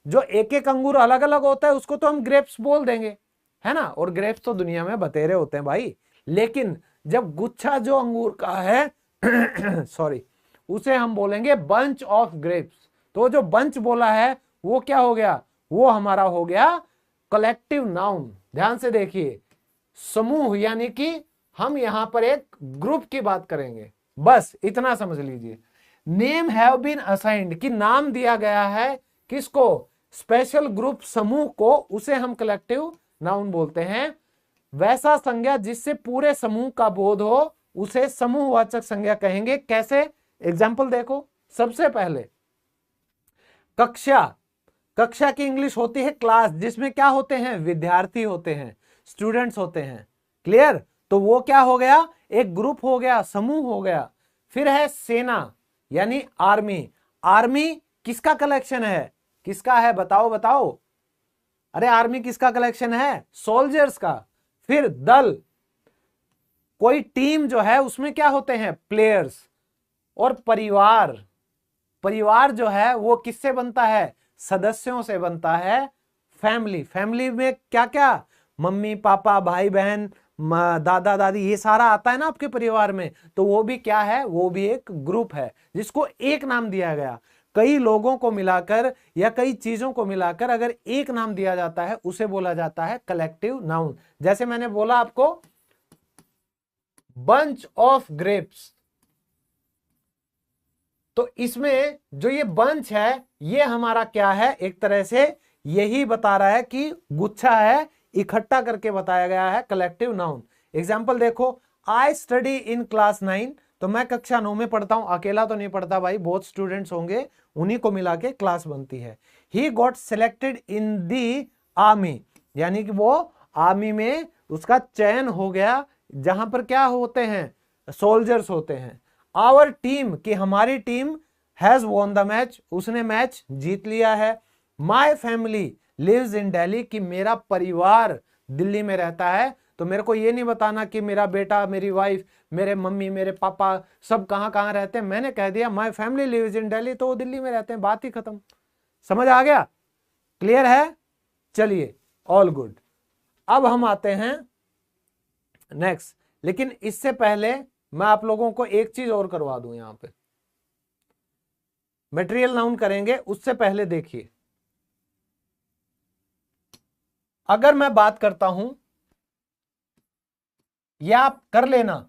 जो एक एक अंगूर अलग अलग होता है उसको तो हम ग्रेप्स बोल देंगे, है ना। और ग्रेप्स तो दुनिया में बतेरे होते हैं भाई। लेकिन जब गुच्छा जो अंगूर का है सॉरी, उसे हम बोलेंगे बंच ऑफ ग्रेप्स। तो जो बंच बोला है वो क्या हो गया, वो हमारा हो गया कलेक्टिव नाउन। ध्यान से देखिए, समूह यानी कि हम यहां पर एक ग्रुप की बात करेंगे, बस इतना समझ लीजिए। नेम हैव बीन असाइंड, कि नाम दिया गया है किसको, स्पेशल ग्रुप, समूह को, उसे हम कलेक्टिव नाउन बोलते हैं। वैसा संज्ञा जिससे पूरे समूह का बोध हो उसे समूहवाचक संज्ञा कहेंगे। कैसे, एग्जाम्पल देखो, सबसे पहले कक्षा, कक्षा की इंग्लिश होती है क्लास, जिसमें क्या होते हैं, विद्यार्थी होते हैं, स्टूडेंट्स होते हैं। क्लियर? तो वो क्या हो गया, एक ग्रुप हो गया, समूह हो गया। फिर है सेना यानी आर्मी। आर्मी किसका कलेक्शन है, किसका है, बताओ बताओ। अरे आर्मी किसका कलेक्शन है, सोल्जर्स का। फिर दल, कोई टीम जो है उसमें क्या होते हैं, प्लेयर्स। और परिवार, परिवार जो है वो किससे बनता है, सदस्यों से बनता है। फैमिली, फैमिली में क्या क्या, मम्मी पापा भाई बहन दादा दादी, ये सारा आता है ना आपके परिवार में। तो वो भी क्या है, वो भी एक ग्रुप है जिसको एक नाम दिया गया। कई लोगों को मिलाकर या कई चीजों को मिलाकर अगर एक नाम दिया जाता है उसे बोला जाता है कलेक्टिव नाउन। जैसे मैंने बोला आपको, बंच ऑफ ग्रेप्स, तो इसमें जो ये बंच है ये हमारा क्या है, एक तरह से यही बता रहा है कि गुच्छा है, इकट्ठा करके बताया गया है, कलेक्टिव नाउन। एग्जाम्पल देखो, आई स्टडी इन क्लास 9, तो मैं कक्षा 9 में पढ़ता हूं, अकेला तो नहीं पढ़ता भाई, बहुत स्टूडेंट्स होंगे, उन्हीं को मिला के क्लास बनती है। He got selected in the army, यानी कि वो आर्मी में उसका चयन हो गया, जहां पर क्या होते हैं, सोल्जर्स होते हैं। आवर टीम, कि हमारी टीम, हैज वॉन द मैच, उसने मैच जीत लिया है। My family lives in Delhi, कि मेरा परिवार दिल्ली में रहता है। तो मेरे को ये नहीं बताना कि मेरा बेटा, मेरी वाइफ, मेरे मम्मी, मेरे पापा सब कहां कहां रहते हैं। मैंने कह दिया my family lives in Delhi, तो वो दिल्ली में रहते हैं, बात ही खत्म। समझ आ गया? क्लियर है? चलिए, ऑल गुड। अब हम आते हैं नेक्स्ट, लेकिन इससे पहले मैं आप लोगों को एक चीज और करवा दूं। यहां पे मटेरियल नाउन करेंगे, उससे पहले देखिए, अगर मैं बात करता हूं, या आप कर लेना,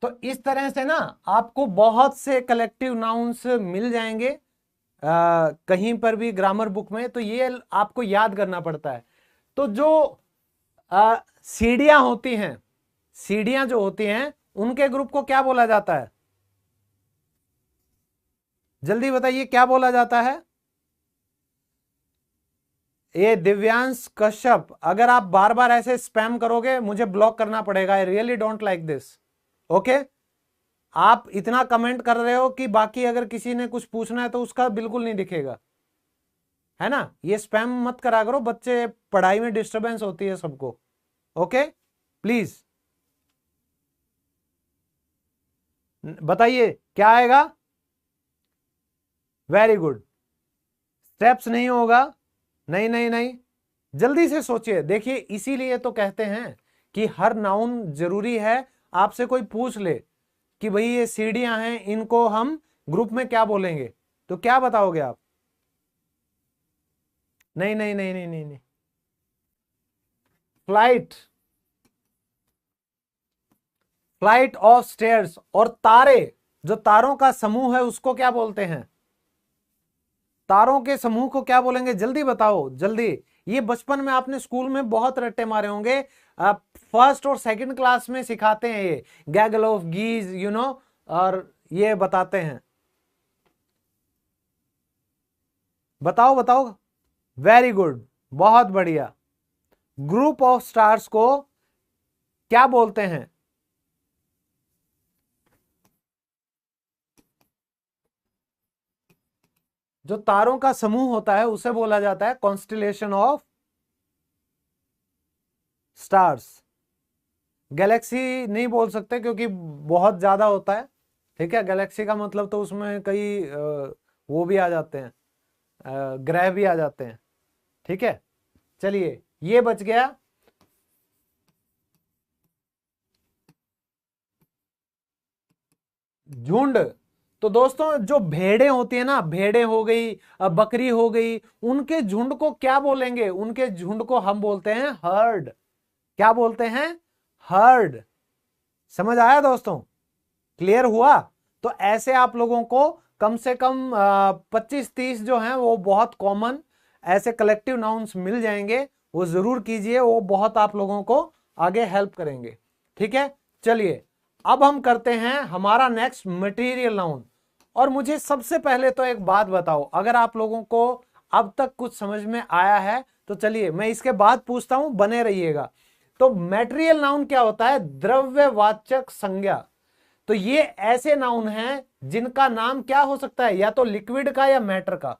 तो इस तरह से ना आपको बहुत से कलेक्टिव नाउन्स मिल जाएंगे कहीं पर भी ग्रामर बुक में। तो ये आपको याद करना पड़ता है। तो जो सीढ़ियां होती हैं, सीढ़ियां जो होती हैं, उनके ग्रुप को क्या बोला जाता है, जल्दी बताइए क्या बोला जाता है। ये दिव्यांश कश्यप, अगर आप बार बार ऐसे स्पैम करोगे मुझे ब्लॉक करना पड़ेगा। I really don't like this. Okay, आप इतना कमेंट कर रहे हो कि बाकी अगर किसी ने कुछ पूछना है तो उसका बिल्कुल नहीं दिखेगा, है ना। ये स्पैम मत करा करो, बच्चे पढ़ाई में डिस्टरबेंस होती है सबको। ओके, प्लीज बताइए क्या आएगा। Very good. स्टेप्स नहीं होगा, नहीं नहीं नहीं, जल्दी से सोचिए। देखिए इसीलिए तो कहते हैं कि हर नाउन जरूरी है। आपसे कोई पूछ ले कि भाई ये सीढ़ियां हैं, इनको हम ग्रुप में क्या बोलेंगे, तो क्या बताओगे आप। नहीं नहीं नहीं नहीं नहीं नहीं, फ्लाइट, फ्लाइट ऑफ स्टेयर्स। और तारे, जो तारों का समूह है उसको क्या बोलते हैं, तारों के समूह को क्या बोलेंगे, जल्दी बताओ जल्दी। ये बचपन में आपने स्कूल में बहुत रट्टे मारे होंगे, फर्स्ट और सेकंड क्लास में सिखाते हैं ये, गैगल ऑफ गीज, यू नो, और ये बताते हैं। बताओ बताओ, वेरी गुड, बहुत बढ़िया। ग्रुप ऑफ स्टार्स को क्या बोलते हैं, जो तारों का समूह होता है उसे बोला जाता है कॉन्स्टिलेशन ऑफ स्टार्स। गैलेक्सी नहीं बोल सकते क्योंकि बहुत ज्यादा होता है। ठीक है, गैलेक्सी का मतलब तो उसमें कई वो भी आ जाते हैं, ग्रह भी आ जाते हैं। ठीक है, चलिए ये बच गया। झुंड, तो दोस्तों जो भेड़ें होती है ना, भेड़ें हो गई, बकरी हो गई, उनके झुंड को क्या बोलेंगे, उनके झुंड को हम बोलते हैं हर्ड। क्या बोलते हैं, हर्ड। समझ आया दोस्तों, क्लियर हुआ। तो ऐसे आप लोगों को कम से कम 25-30 जो हैं वो बहुत कॉमन ऐसे कलेक्टिव नाउन्स मिल जाएंगे, वो जरूर कीजिए, वो बहुत आप लोगों को आगे हेल्प करेंगे। ठीक है, चलिए अब हम करते हैं हमारा नेक्स्ट मटेरियल नाउन। और मुझे सबसे पहले तो एक बात बताओ, अगर आप लोगों को अब तक कुछ समझ में आया है तो चलिए मैं इसके बाद पूछता हूं, बने रहिएगा। तो मटेरियल नाउन क्या होता है? द्रव्यवाचक संज्ञा। तो ये ऐसे नाउन हैं जिनका नाम क्या हो सकता है, या तो लिक्विड का या मैटर का,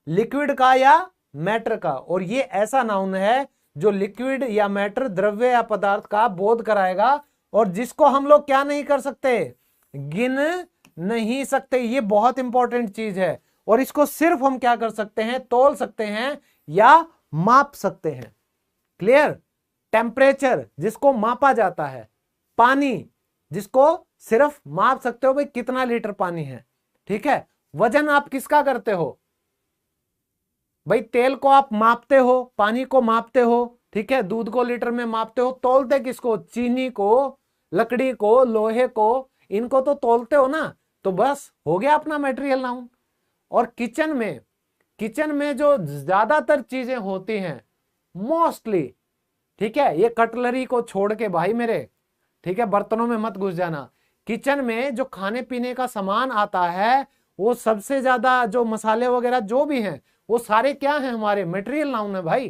लिक्विड का या मैटर का। और ये ऐसा नाउन है जो लिक्विड या मैटर, द्रव्य या पदार्थ का बोध कराएगा, और जिसको हम लोग क्या नहीं कर सकते, गिन नहीं सकते। ये बहुत इंपॉर्टेंट चीज है। और इसको सिर्फ हम क्या कर सकते हैं, तौल सकते हैं या माप सकते हैं। क्लियर? टेम्परेचर जिसको मापा जाता है, पानी जिसको सिर्फ माप सकते हो भाई कितना लीटर पानी है। ठीक है, वजन आप किसका करते हो भाई? तेल को आप मापते हो, पानी को मापते हो, ठीक है, दूध को लीटर में मापते हो। तौलते किसको? चीनी को, लकड़ी को, लोहे को, इनको तो तौलते हो ना। तो बस हो गया अपना मटेरियल नाउन। और किचन में जो ज्यादातर चीजें होती हैं मोस्टली, ठीक है, ये कटलरी को छोड़ के भाई मेरे, ठीक है, बर्तनों में मत घुस जाना। किचन में जो खाने पीने का सामान आता है, वो सबसे ज्यादा जो मसाले वगैरह जो भी हैं, वो सारे क्या हैं? हमारे मटेरियल नाउन है भाई।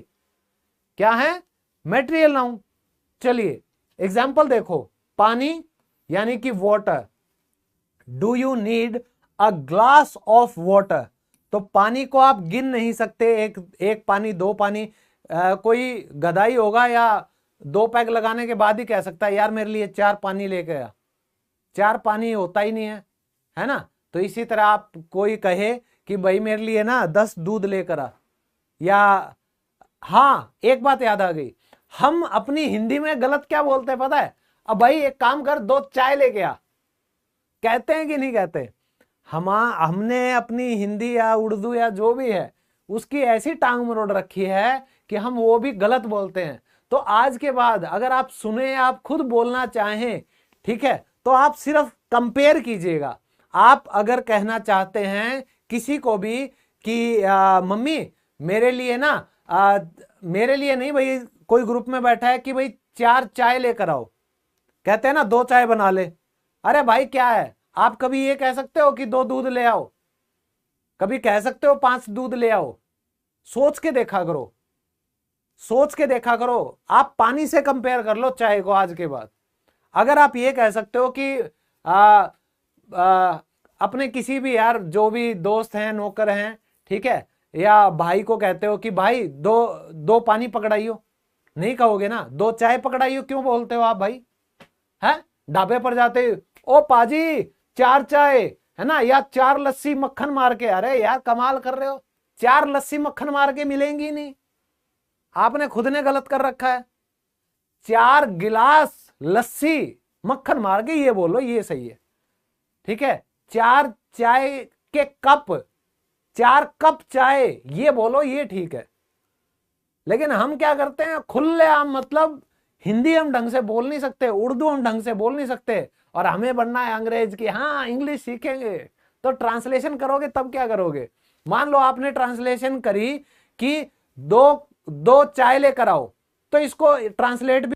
क्या है? Material noun. चलिए एग्जाम्पल देखो, पानी यानी कि water. Do you need a glass of water? तो पानी को आप गिन नहीं सकते, एक पानी, दो पानी। कोई गधाई होगा या 2 पैग लगाने के बाद ही कह सकता है यार मेरे लिए 4 पानी लेके आ। 4 पानी होता ही नहीं है ना? तो इसी तरह आप कोई कहे कि भाई मेरे लिए ना 10 दूध लेकर आ, या हाँ एक बात याद आ गई, हम अपनी हिंदी में गलत क्या बोलते हैं पता है? अब भाई एक काम कर, 2 चाय लेके आ, कहते हैं कि नहीं कहते? हमने अपनी हिंदी या उर्दू या जो भी है उसकी ऐसी टांग मरोड़ रखी है कि हम वो भी गलत बोलते हैं। तो आज के बाद अगर आप सुने, आप खुद बोलना चाहें, ठीक है, तो आप सिर्फ कंपेयर कीजिएगा। आप अगर कहना चाहते हैं किसी को भी कि मम्मी मेरे लिए ना, मेरे लिए नहीं भाई, कोई ग्रुप में बैठा है कि भाई 4 चाय लेकर आओ, कहते हैं ना 2 चाय बना ले। अरे भाई क्या है, आप कभी ये कह सकते हो कि 2 दूध ले आओ? कभी कह सकते हो 5 दूध ले आओ? सोच के देखा करो, सोच के देखा करो। आप पानी से कंपेयर कर लो चाय को आज के बाद। अगर आप ये कह सकते हो कि आ, आ, अपने किसी भी यार जो भी दोस्त हैं, नौकर हैं, ठीक है, या भाई को कहते हो कि भाई दो दो पानी पकड़ाइयो, नहीं कहोगे ना, 2 चाय पकड़ाइयो क्यों बोलते हो आप भाई? है ढाबे पर जाते, ओ पाजी 4 चाय, है ना, या 4 लस्सी मक्खन मार के। अरे यार कमाल कर रहे हो, 4 लस्सी मक्खन मार के मिलेंगी नहीं, आपने खुद ने गलत कर रखा है। 4 गिलास लस्सी मक्खन मार के ये बोलो, ये सही है। ठीक है, 4 चाय के कप, 4 कप चाय ये बोलो, ये ठीक है। लेकिन हम क्या करते हैं, खुलेआम, मतलब हिंदी हम ढंग से बोल नहीं सकते, उर्दू हम ढंग से बोल नहीं सकते, और हमें बनना है अंग्रेज की, हाँ इंग्लिश सीखेंगे। तो ट्रांसलेशन करोगे तब क्या करोगे? मान लो आपने ट्रांसलेशन करी कि 2 चाय लेकर आओ, तो इसको ट्रांसलेट भी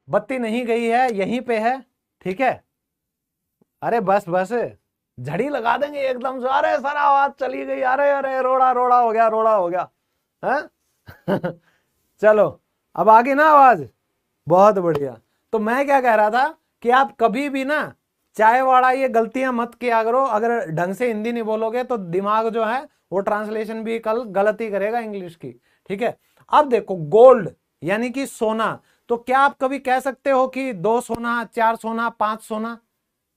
बत्ती नहीं गई है, यहीं पे है, ठीक है। अरे बस बस, झड़ी लगा देंगे एकदम से, अरे सर आवाज चली गई, अरे अरे रोड़ा रोड़ा हो गया, रोड़ा हो गया है। चलो अब आगे ना आवाज, बहुत बढ़िया। तो मैं क्या कह रहा था कि आप कभी भी ना चाय वाला ये गलतियां मत किया करो। अगर ढंग से हिंदी नहीं बोलोगे तो दिमाग जो है वो ट्रांसलेशन भी कल गलती करेगा इंग्लिश की, ठीक है। अब देखो गोल्ड यानी कि सोना, तो क्या आप कभी कह सकते हो कि 2 सोना, 4 सोना, 5 सोना?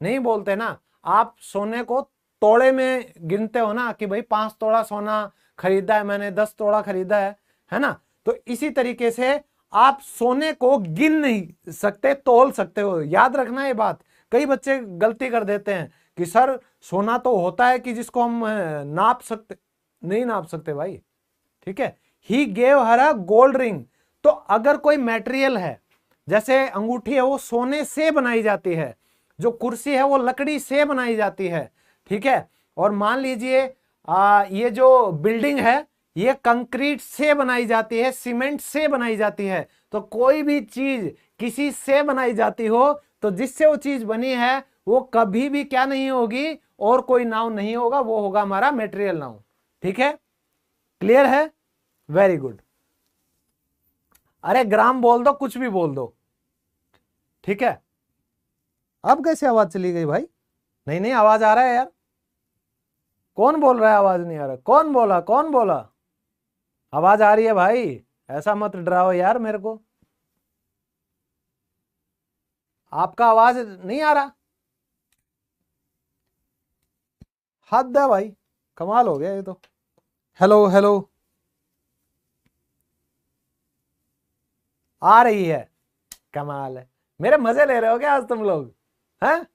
नहीं बोलते ना। आप सोने को तोड़े में गिनते हो ना, कि भाई 5 तोड़ा सोना खरीदा है मैंने, 10 तोड़ा खरीदा है ना। तो इसी तरीके से आप सोने को गिन नहीं सकते, तोल सकते हो। याद रखना ये बात। कई बच्चे गलती कर देते हैं कि सर सोना तो होता है कि जिसको हम नाप सकते, नहीं नाप सकते भाई, ठीक है। He gave her a gold ring, तो अगर कोई मेटेरियल है, जैसे अंगूठी है वो सोने से बनाई जाती है, जो कुर्सी है वो लकड़ी से बनाई जाती है, ठीक है। और मान लीजिए ये जो बिल्डिंग है ये कंक्रीट से बनाई जाती है, सीमेंट से बनाई जाती है। तो कोई भी चीज किसी से बनाई जाती हो तो जिससे वो चीज बनी है वो कभी भी क्या नहीं होगी, और कोई नाउन नहीं होगा, वो होगा हमारा मेटेरियल नाउन, ठीक है। क्लियर है? Very good. अरे ग्राम बोल दो, कुछ भी बोल दो, ठीक है। अब कैसे आवाज चली गई भाई? नहीं नहीं आवाज आ रहा है यार। कौन बोल रहा है आवाज नहीं आ रहा? कौन बोला, कौन बोला? आवाज आ रही है भाई, ऐसा मत डराओ यार मेरे को। आपका आवाज नहीं आ रहा? हद है भाई, कमाल हो गया ये तो। हेलो हेलो, आ रही है, कमाल है। मेरे मजे ले रहे हो क्या आज तुम लोग, हैं?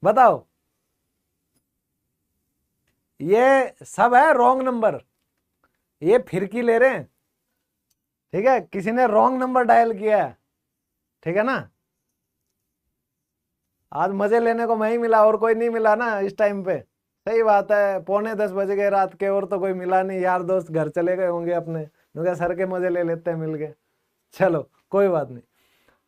बताओ। ये सब है रॉन्ग नंबर, ये फिरकी ले रहे हैं, ठीक है। किसी ने रॉन्ग नंबर डायल किया है, ठीक है ना। आज मजे लेने को मैं ही मिला, और कोई नहीं मिला ना इस टाइम पे। सही बात है, 9:45 बज गए रात के, और तो कोई मिला नहीं। यार दोस्त घर चले गए होंगे अपने, उनके सर के मजे ले लेते हैं मिल के। चलो कोई बात नहीं।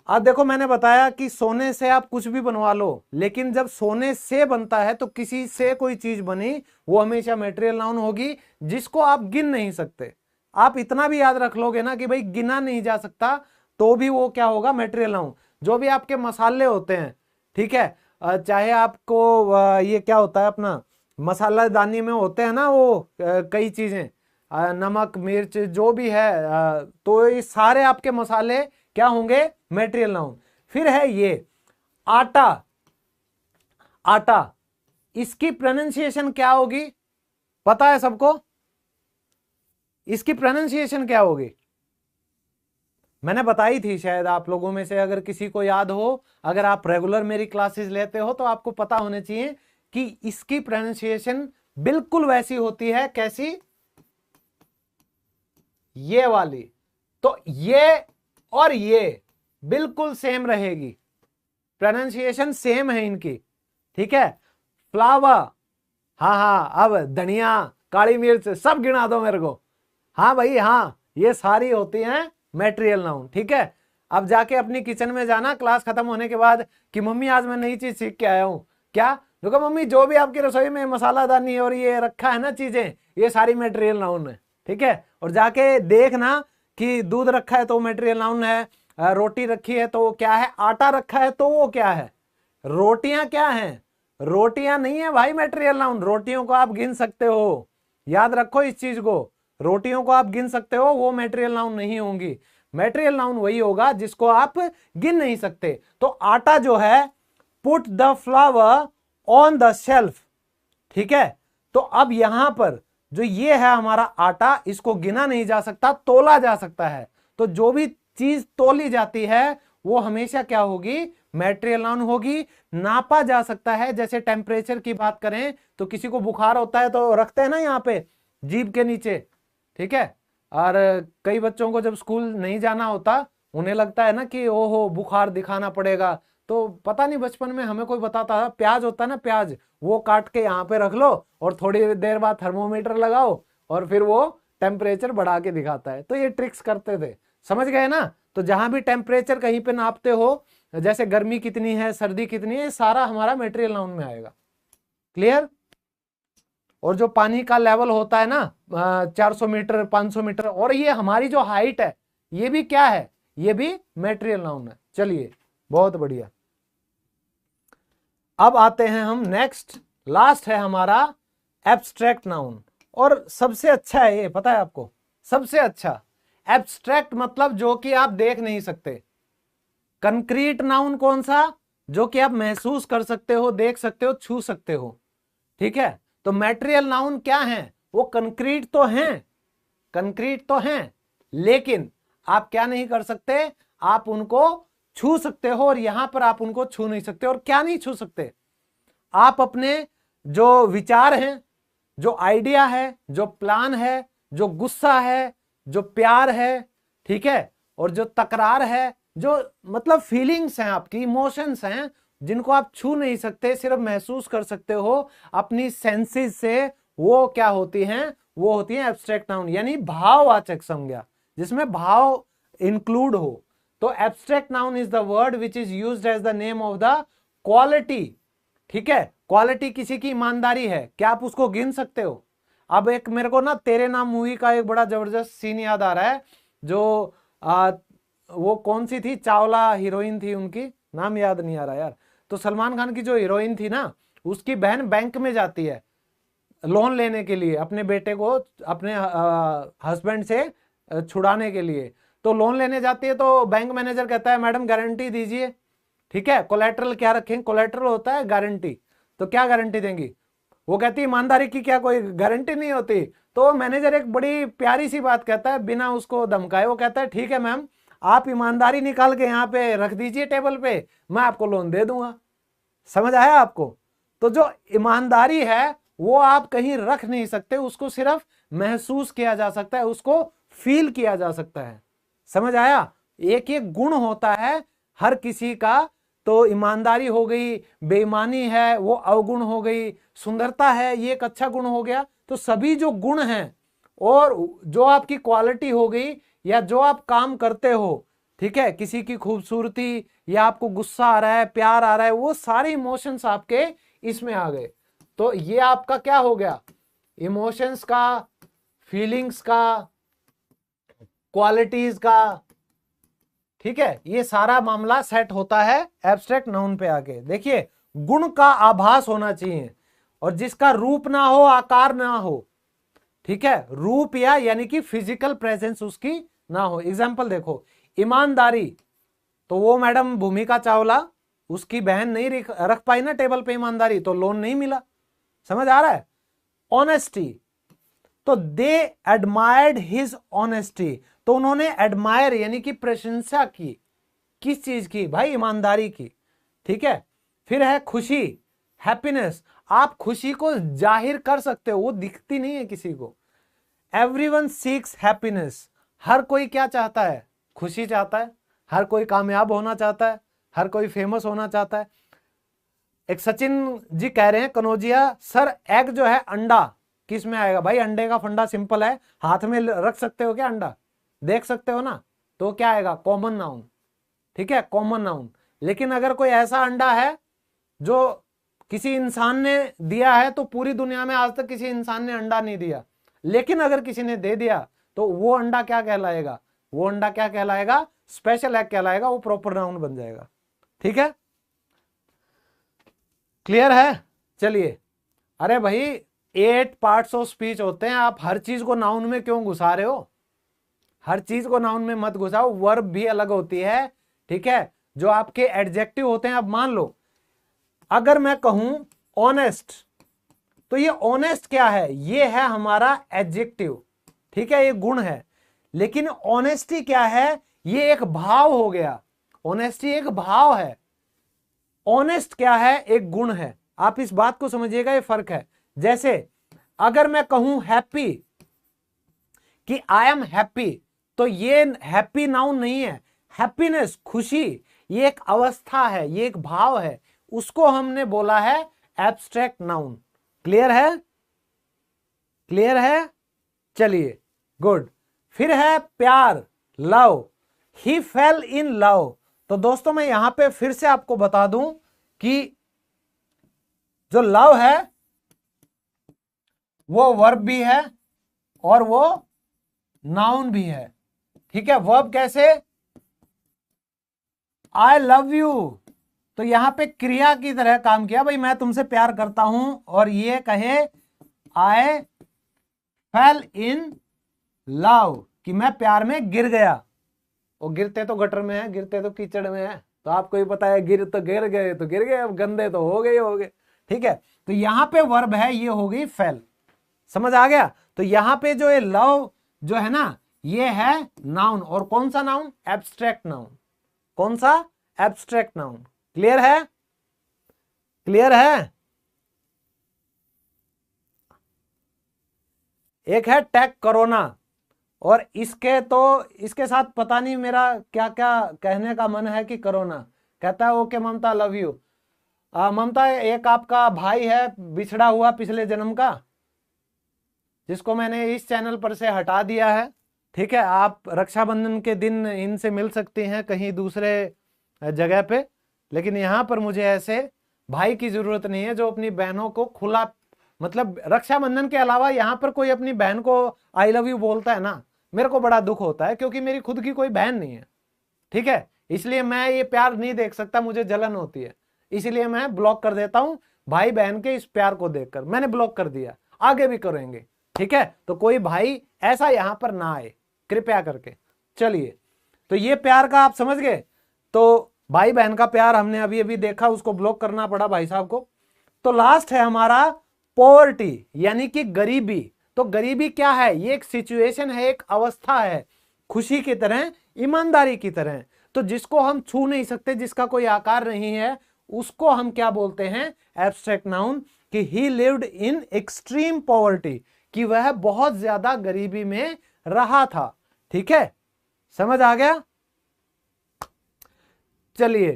अब देखो मैंने बताया कि सोने से आप कुछ भी बनवा लो, लेकिन जब सोने से बनता है तो किसी से कोई चीज बनी वो हमेशा मेटेरियल नाउन होगी, जिसको आप गिन नहीं सकते। आप इतना भी याद रख लोगे ना कि भाई गिना नहीं जा सकता, तो भी वो क्या होगा, मेटेरियल नाउन। जो भी आपके मसाले होते हैं, ठीक है, चाहे आपको ये क्या होता है अपना मसाला दानी में होते हैं ना वो कई चीजें, नमक मिर्च जो भी है, तो ये सारे आपके मसाले क्या होंगे, मेटेरियल नाउन। फिर है ये आटा, आटा, इसकी प्रोनाउंसिएशन क्या होगी, पता है सबको? इसकी प्रोनाउंसिएशन क्या होगी? मैंने बताई थी, शायद आप लोगों में से अगर किसी को याद हो, अगर आप रेगुलर मेरी क्लासेस लेते हो तो आपको पता होना चाहिए कि इसकी प्रोनाउंसिएशन बिल्कुल वैसी होती है, कैसी, ये वाली। तो ये और ये बिल्कुल सेम रहेगी, प्रोनाउंसिएशन सेम है इनकी, ठीक है। फ्लावर, हाँ हाँ, अब धनिया, काली मिर्च सब गिना दो मेरे को। हाँ भाई हाँ, ये सारी होती हैं मेटेरियल नाउन, ठीक है। अब जाके अपनी किचन में जाना क्लास खत्म होने के बाद कि मम्मी आज मैं नई चीज सीख के आया हूं। क्या? देखो मम्मी, जो भी आपकी रसोई में मसालादानी और ये रखा है ना चीजें, ये सारी मेटेरियल नाउन है, ठीक है। और जाके देखना कि दूध रखा है तो मेटेरियल नाउन है, रोटी रखी है तो वो क्या है, आटा रखा है तो वो क्या है, रोटियां क्या हैं, रोटियां नहीं है भाई मेटेरियल नाउन। रोटियों को आप गिन सकते हो, याद रखो इस चीज को। रोटियों को आप गिन सकते हो, वो मेटेरियल नाउन नहीं होंगी। मेटेरियल नाउन वही होगा जिसको आप गिन नहीं सकते। तो आटा जो है, put the flower on the shelf, ठीक है। तो अब यहां पर जो ये है हमारा आटा, इसको गिना नहीं जा सकता, तोला जा सकता है। तो जो भी चीज तोली जाती है वो हमेशा क्या होगी, मेटेरियल नाउन होगी। नापा जा सकता है, जैसे टेम्परेचर की बात करें तो किसी को बुखार होता है तो रखते हैं ना यहाँ पे जीभ के नीचे, ठीक है। और कई बच्चों को जब स्कूल नहीं जाना होता, उन्हें लगता है ना कि ओहो बुखार दिखाना पड़ेगा, तो पता नहीं बचपन में हमें कोई बताता था, प्याज होता है ना प्याज, वो काट के यहाँ पे रख लो और थोड़ी देर बाद थर्मोमीटर लगाओ और फिर वो टेम्परेचर बढ़ा के दिखाता है। तो ये ट्रिक्स करते थे, समझ गए ना। तो जहां भी टेम्परेचर कहीं पे नापते हो जैसे गर्मी कितनी है, सर्दी कितनी है, सारा हमारा मेटेरियल नाउन में आएगा। क्लियर? और जो पानी का लेवल होता है ना 400 मीटर 500 मीटर, और ये हमारी जो हाइट है ये भी क्या है, ये भी मेटेरियल नाउन है। चलिए बहुत बढ़िया। अब आते हैं हम नेक्स्ट, लास्ट है हमारा एब्स्ट्रैक्ट नाउन। और सबसे अच्छा है ये, पता है आपको, सबसे अच्छा एब्स्ट्रैक्ट मतलब जो कि आप देख नहीं सकते। कंक्रीट नाउन कौन सा, जो कि आप महसूस कर सकते हो, देख सकते हो, छू सकते हो। ठीक है, तो मेटेरियल नाउन क्या है, वो कंक्रीट तो हैं, कंक्रीट तो हैं, लेकिन आप क्या नहीं कर सकते, आप उनको छू सकते हो, और यहां पर आप उनको छू नहीं सकते। और क्या नहीं छू सकते, आप अपने जो विचार हैं, जो आइडिया है, जो प्लान है, जो गुस्सा है, जो प्यार है, ठीक है, और जो तकरार है, जो मतलब फीलिंग्स हैं, आपकी इमोशंस हैं, जिनको आप छू नहीं सकते, सिर्फ महसूस कर सकते हो अपनी सेंसेस से, वो क्या होती हैं, वो होती हैं एब्स्ट्रैक्ट नाउन, यानी भाववाचक संज्ञा, जिसमें भाव इंक्लूड हो। तो abstract noun is the word which is used as the name of the quality. ठीक है, क्वालिटी किसी की ईमानदारी है, क्या आप उसको गिन सकते हो? अब एक मेरे को ना तेरे नाम मूवी का एक बड़ा जबरदस्त सीन याद आ रहा है, जो वो कौन सी थी, चावला हीरोइन थी, उनकी नाम याद नहीं आ रहा यार। तो सलमान खान की जो हीरोइन थी ना, उसकी बहन बैंक में जाती है लोन लेने के लिए, अपने बेटे को अपने हस्बैंड से छुड़ाने के लिए। तो लोन लेने जाती है, तो बैंक मैनेजर कहता है मैडम गारंटी दीजिए। ठीक है, कोलेट्रल क्या रखेंगे, कोलेट्रल होता है गारंटी, तो क्या गारंटी देंगी? वो कहती है ईमानदारी की क्या कोई गारंटी नहीं होती। तो मैनेजर एक बड़ी प्यारी सी बात कहता है, बिना उसको धमकाए, वो कहता है ठीक है मैम, आप ईमानदारी निकाल के यहाँ पे रख दीजिए टेबल पे, मैं आपको लोन दे दूंगा। समझ आया आपको? तो जो ईमानदारी है वो आप कहीं रख नहीं सकते, उसको सिर्फ महसूस किया जा सकता है, उसको फील किया जा सकता है। समझ आया? एक एक गुण होता है हर किसी का। तो ईमानदारी हो गई, बेईमानी है वो अवगुण हो गई, सुंदरता है ये एक अच्छा गुण हो गया। तो सभी जो गुण हैं और जो आपकी क्वालिटी हो गई, या जो आप काम करते हो, ठीक है, किसी की खूबसूरती, या आपको गुस्सा आ रहा है, प्यार आ रहा है, वो सारे इमोशंस आपके इसमें आ गए। तो ये आपका क्या हो गया, इमोशंस का, फीलिंग्स का, क्वालिटीज का। ठीक है, ये सारा मामला सेट होता है एब्स्ट्रैक्ट नाउन पे आके। देखिए, गुण का आभास होना चाहिए, और जिसका रूप ना हो, आकार ना हो। ठीक है, रूप या यानी कि फिजिकल प्रेजेंस उसकी ना हो। एग्जाम्पल देखो, ईमानदारी, तो वो मैडम भूमिका चावला, उसकी बहन नहीं रख पाई ना टेबल पे ईमानदारी, तो लोन नहीं मिला। समझ आ रहा है? ऑनेस्टी, तो दे एडमायर्ड हिज ऑनेस्टी, तो उन्होंने एडमायर यानी कि प्रशंसा की, किस चीज की भाई, ईमानदारी की। ठीक है, फिर है खुशी, हैप्पीनेस, आप खुशी को जाहिर कर सकते हो, वो दिखती नहीं है किसी को। एवरीवन सीक्स हैप्पीनेस, हर कोई क्या चाहता है, खुशी चाहता है, हर कोई कामयाब होना चाहता है, हर कोई फेमस होना चाहता है। एक सचिन जी कह रहे हैं कनौजिया, सर एग जो है अंडा किस में आएगा? भाई अंडे का फंडा सिंपल है, हाथ में रख सकते हो क्या अंडा, देख सकते हो ना, तो क्या आएगा? Common noun. ठीक है, कॉमन नाउन। लेकिन अगर कोई ऐसा अंडा है जो किसी इंसान ने दिया है, तो पूरी दुनिया में आज तक किसी इंसान ने अंडा नहीं दिया, लेकिन अगर किसी ने दे दिया तो वो अंडा क्या कहलाएगा? वो अंडा क्या कहलाएगा? स्पेशल एग कहलाएगा, वो प्रॉपर नाउन बन जाएगा। ठीक है, क्लियर है? चलिए, अरे भाई 8 पार्ट्स ऑफ स्पीच होते हैं, आप हर चीज को नाउन में क्यों घुसा रहे हो? हर चीज को नाउन में मत घुसाओ, वर्ब भी अलग होती है। ठीक है, जो आपके एडजेक्टिव होते हैं, आप मान लो अगर मैं कहूं ऑनेस्ट, तो ये ऑनेस्ट क्या है? ये है हमारा एडजेक्टिव। ठीक है, ये गुण है। लेकिन ऑनेस्टी क्या है? ये एक भाव हो गया। ऑनेस्टी एक भाव है, ऑनेस्ट क्या है? एक गुण है। आप इस बात को समझिएगा, ये फर्क है। जैसे अगर मैं कहूं हैप्पी, कि आई एम हैप्पी, तो ये हैप्पी नाउन नहीं है। हैप्पीनेस, खुशी, ये एक अवस्था है, ये एक भाव है, उसको हमने बोला है एब्स्ट्रैक्ट नाउन। क्लियर है? क्लियर है? चलिए, गुड। फिर है प्यार, love, he fail in love, तो दोस्तों मैं यहां पे फिर से आपको बता दूं कि जो लव है वो वर्ब भी है और वो नाउन भी है। ठीक है, वर्ब कैसे? आई लव यू, तो यहां पे क्रिया की तरह काम किया, भाई मैं तुमसे प्यार करता हूं, और ये कहे आई फेल इन लव, कि मैं प्यार में गिर गया। वो गिरते तो गटर में है, गिरते तो कीचड़ में है, तो आपको ही पता है, गिर तो गिर गए तो गिर गए, अब गंदे तो हो गए हो गए। ठीक है, तो यहां पे वर्ब है, ये हो गई फेल। समझ आ गया? तो यहां पे जो है लव जो है ना, ये है नाउन, और कौन सा नाउन? Abstract noun. कौन सा? Abstract noun. क्लियर है? क्लियर है? एक है टैग कोरोना, और इसके साथ पता नहीं मेरा क्या क्या कहने का मन है कि कोरोना कहता है ओके ममता लव यू। ममता, एक आपका भाई है बिछड़ा हुआ पिछले जन्म का, जिसको मैंने इस चैनल पर से हटा दिया है। ठीक है, आप रक्षाबंधन के दिन इनसे मिल सकती हैं कहीं दूसरे जगह पे, लेकिन यहां पर मुझे ऐसे भाई की जरूरत नहीं है जो अपनी बहनों को खुला, मतलब रक्षाबंधन के अलावा यहां पर कोई अपनी बहन को आई लव यू बोलता है ना, मेरे को बड़ा दुख होता है, क्योंकि मेरी खुद की कोई बहन नहीं है। ठीक है, इसलिए मैं ये प्यार नहीं देख सकता, मुझे जलन होती है, इसलिए मैं ब्लॉक कर देता हूं भाई बहन के इस प्यार को देखकर। मैंने ब्लॉक कर दिया, आगे भी करेंगे। ठीक है, तो कोई भाई ऐसा यहां पर ना आए कृपया करके। चलिए, तो ये प्यार का आप समझ गए। तो भाई बहन का प्यार हमने अभी अभी देखा, उसको ब्लॉक करना पड़ा भाई साहब को। तो लास्ट है हमारा पॉवर्टी, यानी कि गरीबी। तो गरीबी क्या है? ये एक सिचुएशन है, एक अवस्था है, खुशी की तरह, ईमानदारी की तरह। तो जिसको हम छू नहीं सकते, जिसका कोई आकार नहीं है, उसको हम क्या बोलते हैं? Abstract noun. कि he lived in extreme poverty, कि वह बहुत ज्यादा गरीबी में रहा था। ठीक है, समझ आ गया? चलिए,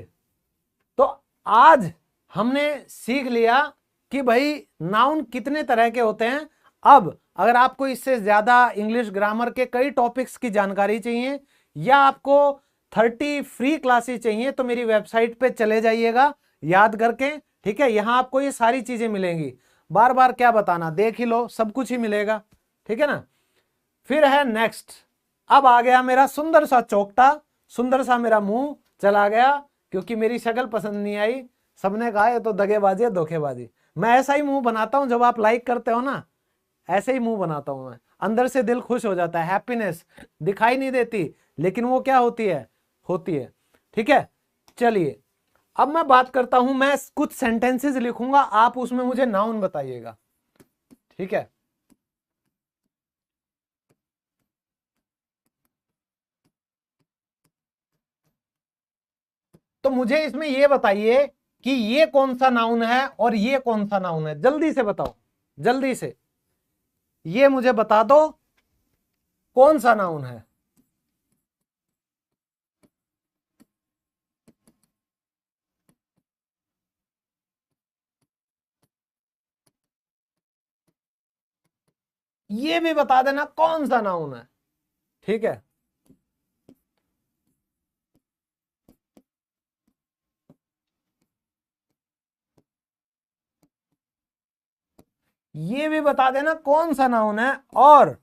तो आज हमने सीख लिया कि भाई नाउन कितने तरह के होते हैं। अब अगर आपको इससे ज्यादा इंग्लिश ग्रामर के कई टॉपिक्स की जानकारी चाहिए, या आपको 30 फ्री क्लासेस चाहिए, तो मेरी वेबसाइट पे चले जाइएगा याद करके। ठीक है, यहां आपको ये सारी चीजें मिलेंगी, बार बार क्या बताना, देख ही लो, सब कुछ ही मिलेगा। ठीक है ना? फिर है नेक्स्ट। अब आ गया मेरा सुंदर सा चौकटा, सुंदर सा मेरा मुंह चला गया, क्योंकि मेरी शक्ल पसंद नहीं आई। सबने कहा ये तो दगेबाजी है, धोखेबाजी। मैं ऐसा ही मुंह बनाता हूं, जब आप लाइक करते हो ना, ऐसे ही मुंह बनाता हूं मैं, अंदर से दिल खुश हो जाता है, हैप्पीनेस दिखाई नहीं देती, लेकिन वो क्या होती है? होती है। ठीक है, चलिए, अब मैं बात करता हूं, मैं कुछ सेंटेंसेस लिखूंगा, आप उसमें मुझे नाउन बताइएगा। ठीक है, तो मुझे इसमें ये बताइए कि ये कौन सा नाउन है और ये कौन सा नाउन है, जल्दी से बताओ, जल्दी से ये मुझे बता दो कौन सा नाउन है। ये भी बता देना कौन सा नाउन है। ठीक है, ये भी बता देना कौन सा नाउन है, और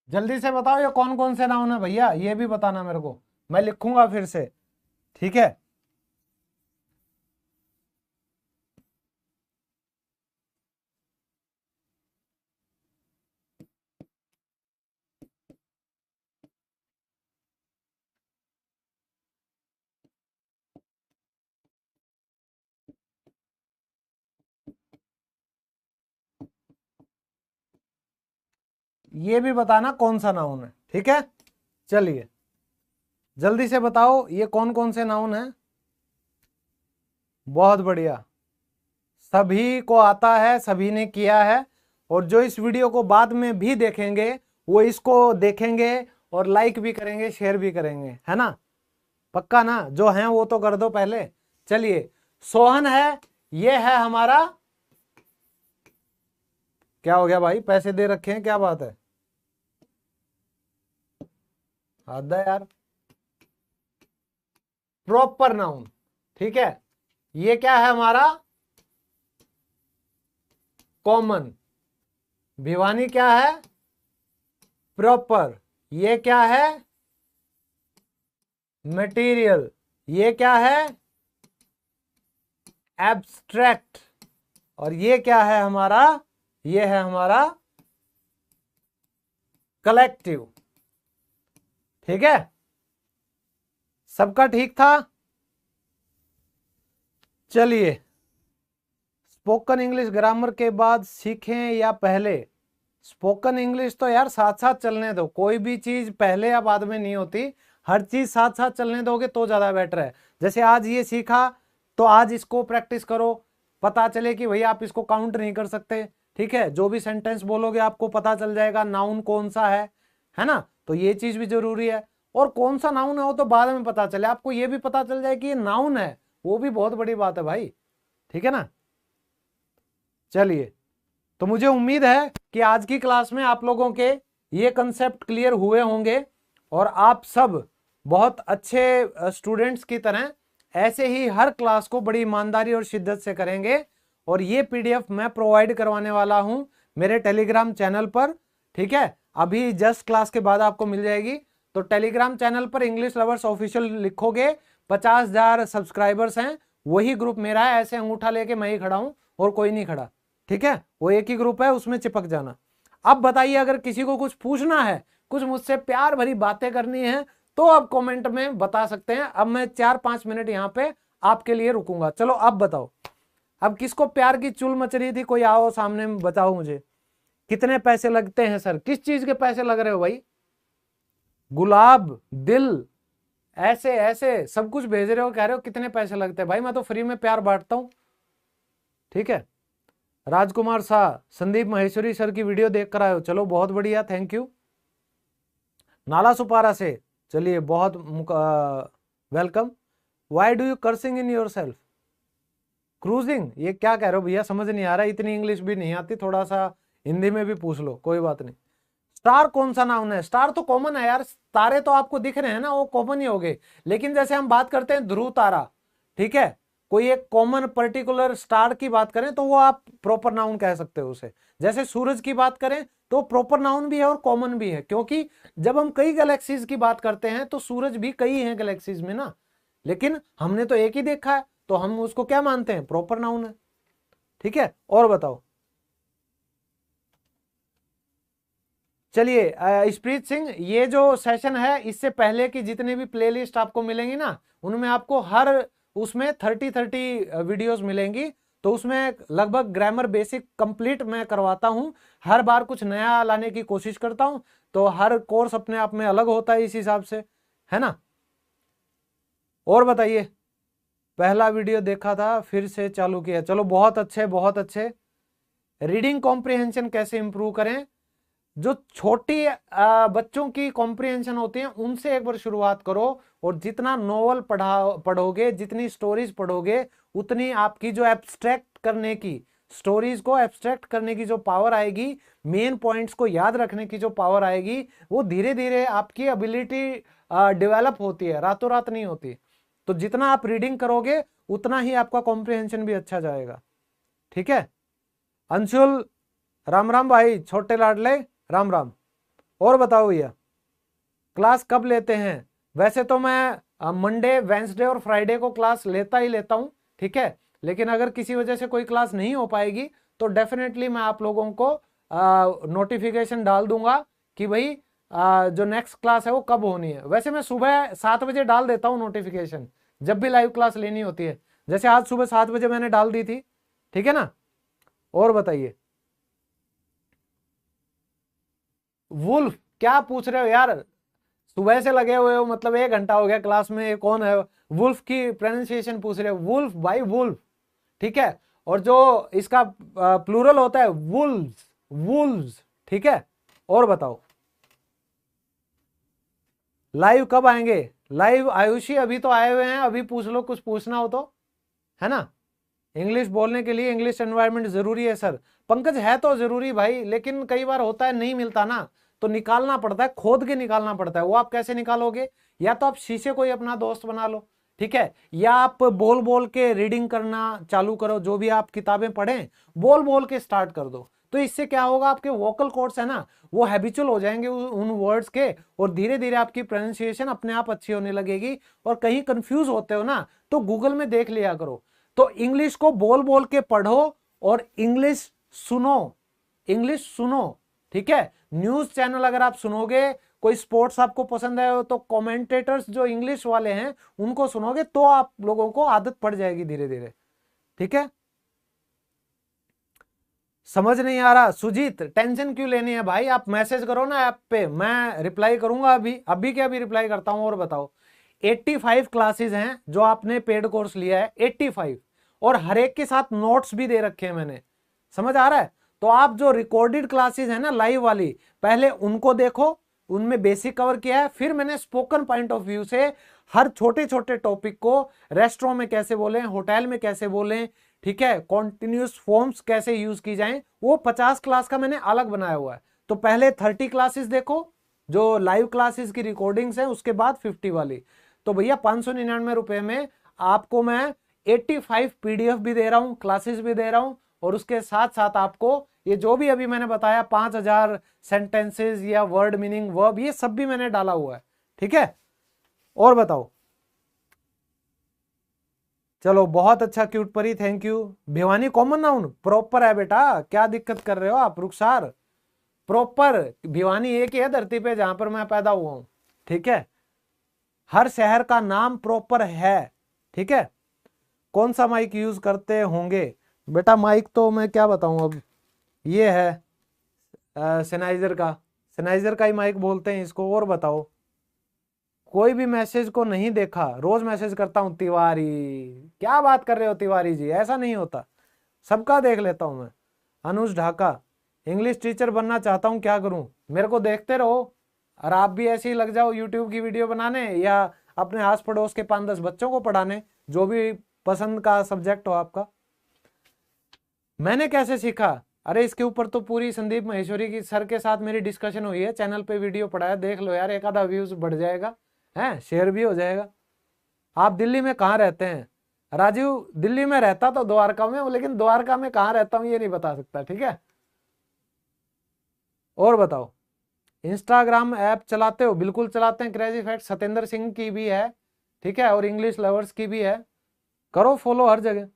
जल्दी से बताओ ये कौन कौन से नाउन है भैया, ये भी बताना मेरे को, मैं लिखूंगा फिर से। ठीक है, ये भी बताना कौन सा नाउन है। ठीक है, चलिए जल्दी से बताओ ये कौन कौन से नाउन है। बहुत बढ़िया, सभी को आता है, सभी ने किया है। और जो इस वीडियो को बाद में भी देखेंगे वो इसको देखेंगे और लाइक भी करेंगे, शेयर भी करेंगे, है ना? पक्का ना? जो है वो तो कर दो पहले। चलिए, सोहन है, ये है हमारा, क्या हो गया भाई, पैसे दे रखे हैं, क्या बात है? हद है यार। प्रॉपर नाउन, ठीक है। ये क्या है हमारा? कॉमन। भिवानी क्या है? प्रॉपर। ये क्या है? मटेरियल। ये क्या है? एब्स्ट्रैक्ट। और ये क्या है हमारा? ये है हमारा कलेक्टिव। ठीक है, सबका ठीक था? चलिए, स्पोकन इंग्लिश ग्रामर के बाद सीखें या पहले? स्पोकन इंग्लिश तो यार साथ साथ चलने दो, कोई भी चीज पहले या बाद में नहीं होती, हर चीज साथ साथ चलने दोगे तो ज्यादा बेटर है। जैसे आज ये सीखा तो आज इसको प्रैक्टिस करो, पता चले कि भैया आप इसको काउंट नहीं कर सकते, ठीक है? जो भी सेंटेंस बोलोगे आपको पता चल जाएगा नाउन कौन सा है ना? तो ये चीज भी जरूरी है। और कौन सा नाउन है वो तो बाद में पता चले, आपको ये भी पता चल जाए कि ये नाउन है, वो भी बहुत बड़ी बात है भाई, ठीक है ना? चलिए, तो मुझे उम्मीद है कि आज की क्लास में आप लोगों के ये कंसेप्ट क्लियर हुए होंगे और आप सब बहुत अच्छे स्टूडेंट्स की तरह ऐसे ही हर क्लास को बड़ी ईमानदारी और शिद्दत से करेंगे। और ये पीडीएफ मैं प्रोवाइड करवाने वाला हूं मेरे टेलीग्राम चैनल पर, ठीक है? अभी जस्ट क्लास के बाद आपको मिल जाएगी। तो टेलीग्राम चैनल पर इंग्लिश लवर्स ऑफिशियल लिखोगे, 50,000 सब्सक्राइबर्स हैं, वही ग्रुप मेरा है। ऐसे अंगूठा लेके मैं ही खड़ा हूं और कोई नहीं खड़ा, ठीक है? वो एक ही ग्रुप है, उसमें चिपक जाना। अब बताइए, अगर किसी को कुछ पूछना है, कुछ मुझसे प्यार भरी बातें करनी है, तो आप कमेंट में बता सकते हैं। अब मैं 4-5 मिनट यहाँ पे आपके लिए रुकूंगा। चलो अब बताओ, अब किसको प्यार की चुल मच रही थी? कोई आओ सामने में बताओ मुझे, कितने पैसे लगते हैं सर? किस चीज के पैसे लग रहे हो भाई? गुलाब, दिल, ऐसे ऐसे सब कुछ भेज रहे हो, कह रहे हो कितने पैसे लगते हैं? भाई मैं तो फ्री में प्यार बांटता हूं, ठीक है? राजकुमार शाह, संदीप महेश्वरी सर की वीडियो देख कर आए हो, चलो बहुत बढ़िया, थैंक यू। नाला सुपारा से, चलिए बहुत welcome. Why do you cursing in your self? Cruising, ये क्या कह रहे हो भैया? समझ नहीं आ रहा, इतनी इंग्लिश भी नहीं आती, थोड़ा सा हिंदी में भी पूछ लो, कोई बात नहीं। स्टार कौन सा नाउन है? स्टार तो कॉमन है यार, तारे तो आपको दिख रहे हैं ना, वो कॉमन ही हो गए। लेकिन जैसे हम बात करते हैं ध्रुव तारा, ठीक है, कोई एक कॉमन पर्टिकुलर स्टार की बात करें तो वो आप प्रॉपर नाउन कह सकते हो उसे। जैसे सूरज की बात करें तो प्रॉपर नाउन भी है और कॉमन भी है, क्योंकि जब हम कई गैलेक्सीज की बात करते हैं तो सूरज भी कई हैं गैलेक्सीज में ना, लेकिन हमने तो एक ही देखा है, तो हम उसको क्या मानते हैं? प्रॉपर नाउन है, ठीक है? और बताओ। चलिए स्प्रीत सिंह, ये जो सेशन है इससे पहले की जितने भी प्लेलिस्ट आपको मिलेंगी ना, उनमें आपको हर उसमें 30-30 वीडियोस मिलेंगी। तो उसमें लगभग ग्रामर बेसिक कंप्लीट मैं करवाता हूं, हर बार कुछ नया लाने की कोशिश करता हूं। तो हर कोर्स अपने आप में अलग होता है इस हिसाब से, है ना? और बताइए, पहला वीडियो देखा था फिर से चालू किया, चलो बहुत अच्छे बहुत अच्छे। रीडिंग कॉम्प्रिहेंशन कैसे इंप्रूव करें? जो छोटी बच्चों की कॉम्प्रिहेंशन होती है उनसे एक बार शुरुआत करो, और जितना नोवेल पढ़ोगे, जितनी स्टोरीज पढ़ोगे, उतनी आपकी जो एब्स्ट्रैक्ट करने की, स्टोरीज को एब्स्ट्रैक्ट करने की जो पावर आएगी, मेन पॉइंट्स को याद रखने की जो पावर आएगी, वो धीरे धीरे आपकी एबिलिटी डेवलप होती है, रातों रात नहीं होती। तो जितना आप रीडिंग करोगे उतना ही आपका कॉम्प्रिहेंशन भी अच्छा जाएगा, ठीक है? अंशुल, राम राम भाई, छोटे लाडले, राम राम। और बताओ भैया, क्लास कब लेते हैं? वैसे तो मैं मंडे, वेंसडे और फ्राइडे को क्लास लेता ही लेता हूं, ठीक है? लेकिन अगर किसी वजह से कोई क्लास नहीं हो पाएगी तो डेफिनेटली मैं आप लोगों को नोटिफिकेशन डाल दूंगा कि भाई जो नेक्स्ट क्लास है वो कब होनी है। वैसे मैं सुबह 7 बजे डाल देता हूँ नोटिफिकेशन, जब भी लाइव क्लास लेनी होती है। जैसे आज सुबह 7 बजे मैंने डाल दी थी, ठीक है ना? और बताइए, वुल्फ क्या पूछ रहे हो यार? सुबह से लगे हुए हो, मतलब 1 घंटा हो गया क्लास में। कौन है? वुल्फ की प्रोनाउंसिएशन पूछ रहे हो, वुल्फ भाई, वुल्फ, ठीक है। और जो इसका प्लूरल होता है वुल्व्स, वुल्व्स, ठीक है। और बताओ लाइव कब आएंगे? लाइव आयुषी अभी तो आए हुए हैं, अभी पूछ लो, कुछ पूछना हो तो, है ना। इंग्लिश बोलने के लिए इंग्लिश एनवायरनमेंट जरूरी है सर। पंकज है तो जरूरी भाई, लेकिन कई बार होता है नहीं मिलता ना, तो निकालना पड़ता है, खोद के निकालना पड़ता है। वो आप कैसे निकालोगे? या तो आप शीशे को ही अपना दोस्त बना लो, ठीक है, या आप बोल बोल के रीडिंग करना चालू करो। जो भी आप किताबें पढ़ें बोल बोल के स्टार्ट कर दो। तो इससे क्या होगा, आपके वोकल कॉर्ड्स है ना, वो हैबिचुअल हो जाएंगे उन वर्ड्स के, और धीरे धीरे आपकी प्रोनाउंसिएशन अपने आप अच्छी होने लगेगी। और कहीं कंफ्यूज होते हो ना, तो गूगल में देख लिया करो। तो इंग्लिश को बोल बोल के पढ़ो और इंग्लिश सुनो, इंग्लिश सुनो, ठीक है। न्यूज चैनल अगर आप सुनोगे, कोई स्पोर्ट्स आपको पसंद है तो कमेंटेटर्स जो इंग्लिश वाले हैं उनको सुनोगे, तो आप लोगों को आदत पड़ जाएगी धीरे धीरे, ठीक है। समझ नहीं आ रहा सुजीत? टेंशन क्यों लेनी है भाई, आप मैसेज करो ना ऐप पे, मैं रिप्लाई करूंगा अभी, अभी के अभी रिप्लाई करता हूं। और बताओ 85 क्लासेस हैं जो आपने पेड कोर्स लिया है, 85, और हर एक के साथ नोट्स भी दे रखे हैं मैंने, समझ आ रहा है। तो आप जो रिकॉर्डेड क्लासेस है ना लाइव वाली, पहले उनको देखो, उनमें बेसिक कवर किया है, फिर मैंने स्पोकन पॉइंट ऑफ व्यू से हर छोटे छोटे टॉपिक को, रेस्टोरेंट में कैसे बोलें, होटल में कैसे बोलें, ठीक है, कॉन्टिन्यूस फॉर्म्स कैसे यूज की जाएं, वो 50 क्लास का मैंने अलग बनाया हुआ है। तो पहले 30 क्लासेस देखो जो लाइव क्लासेस की रिकॉर्डिंग्स हैं, उसके बाद 50 वाली। तो भैया 599 रुपए में आपको मैं 85 पीडीएफ भी दे रहा हूं, क्लासेस भी दे रहा हूं, और उसके साथ साथ आपको ये जो भी अभी मैंने बताया 5000 सेंटेंसेस या वर्ड मीनिंग वर्ब, ये सब भी मैंने डाला हुआ है, ठीक है। और बताओ, चलो बहुत अच्छा क्यूट परी, thank you. Bhiwani common noun proper है बेटा, क्या दिक्कत कर रहे हो आप रुखसार? प्रॉपर भिवानी एक ही है धरती पे जहां पर मैं पैदा हुआ हूं, ठीक है। हर शहर का नाम प्रॉपर है, ठीक है। कौन सा माइक यूज करते होंगे? बेटा माइक तो मैं क्या बताऊं अब, ये है सेनाइजर का ही माइक बोलते हैं इसको। और बताओ, कोई भी मैसेज को नहीं देखा? रोज मैसेज करता हूं तिवारी। क्या बात कर रहे हो तिवारी जी, ऐसा नहीं होता, सबका देख लेता हूं मैं। अनुज ढाका, इंग्लिश टीचर बनना चाहता हूं, क्या करूं? मेरे को देखते रहो, और आप भी ऐसे ही लग जाओ यूट्यूब की वीडियो बनाने, या अपने आस पड़ोस के 5-10 बच्चों को पढ़ाने, जो भी पसंद का सब्जेक्ट हो आपका। मैंने कैसे सीखा? अरे इसके ऊपर तो पूरी संदीप महेश्वरी की सर के साथ मेरी डिस्कशन हुई है, चैनल पे वीडियो पड़ा है, देख लो यार, एक आधा व्यूज बढ़ जाएगा, है शेयर भी हो जाएगा। आप दिल्ली में कहाँ रहते हैं? राजीव दिल्ली में रहता तो द्वारका में हूं, लेकिन द्वारका में कहाँ रहता हूं ये नहीं बता सकता, ठीक है। और बताओ, इंस्टाग्राम ऐप चलाते हो? बिल्कुल चलाते हैं, क्रेजी फैक्ट सत्येंद्र सिंह की भी है, ठीक है, और इंग्लिश लवर्स की भी है, करो फॉलो हर जगह।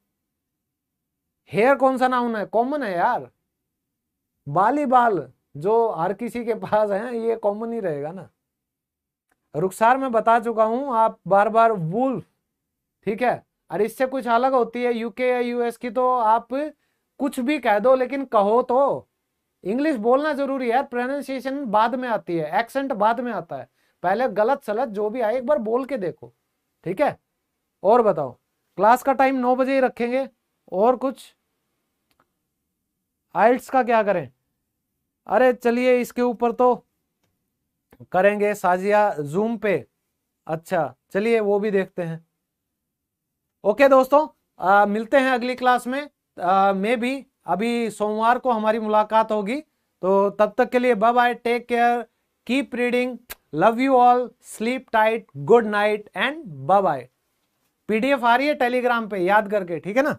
हेयर कौन सा नाउन है? कॉमन है यार, बाल ही बाल जो हर किसी के पास है, ये कॉमन ही रहेगा ना। रुखसार में बता चुका हूं, आप बार बार वुल्फ, ठीक है। और इससे कुछ अलग होती है यूके या यूएस की, तो आप कुछ भी कह दो, लेकिन कहो तो। इंग्लिश बोलना जरूरी है, प्रोनाउंसिएशन बाद में आती है, एक्सेंट बाद में आता है, पहले गलत सलत जो भी आए एक बार बोल के देखो, ठीक है। और बताओ, क्लास का टाइम 9 बजे ही रखेंगे। और कुछ, आइल्स का क्या करें? अरे चलिए इसके ऊपर तो करेंगे साजिया जूम पे, अच्छा चलिए वो भी देखते हैं। ओके दोस्तों, मिलते हैं अगली क्लास में। मैं भी अभी सोमवार को हमारी मुलाकात होगी, तो तब तक के लिए bye bye, take care, keep reading, love you all, sleep tight, good night and bye bye. PDF आ रही है टेलीग्राम पे, याद करके, ठीक है ना।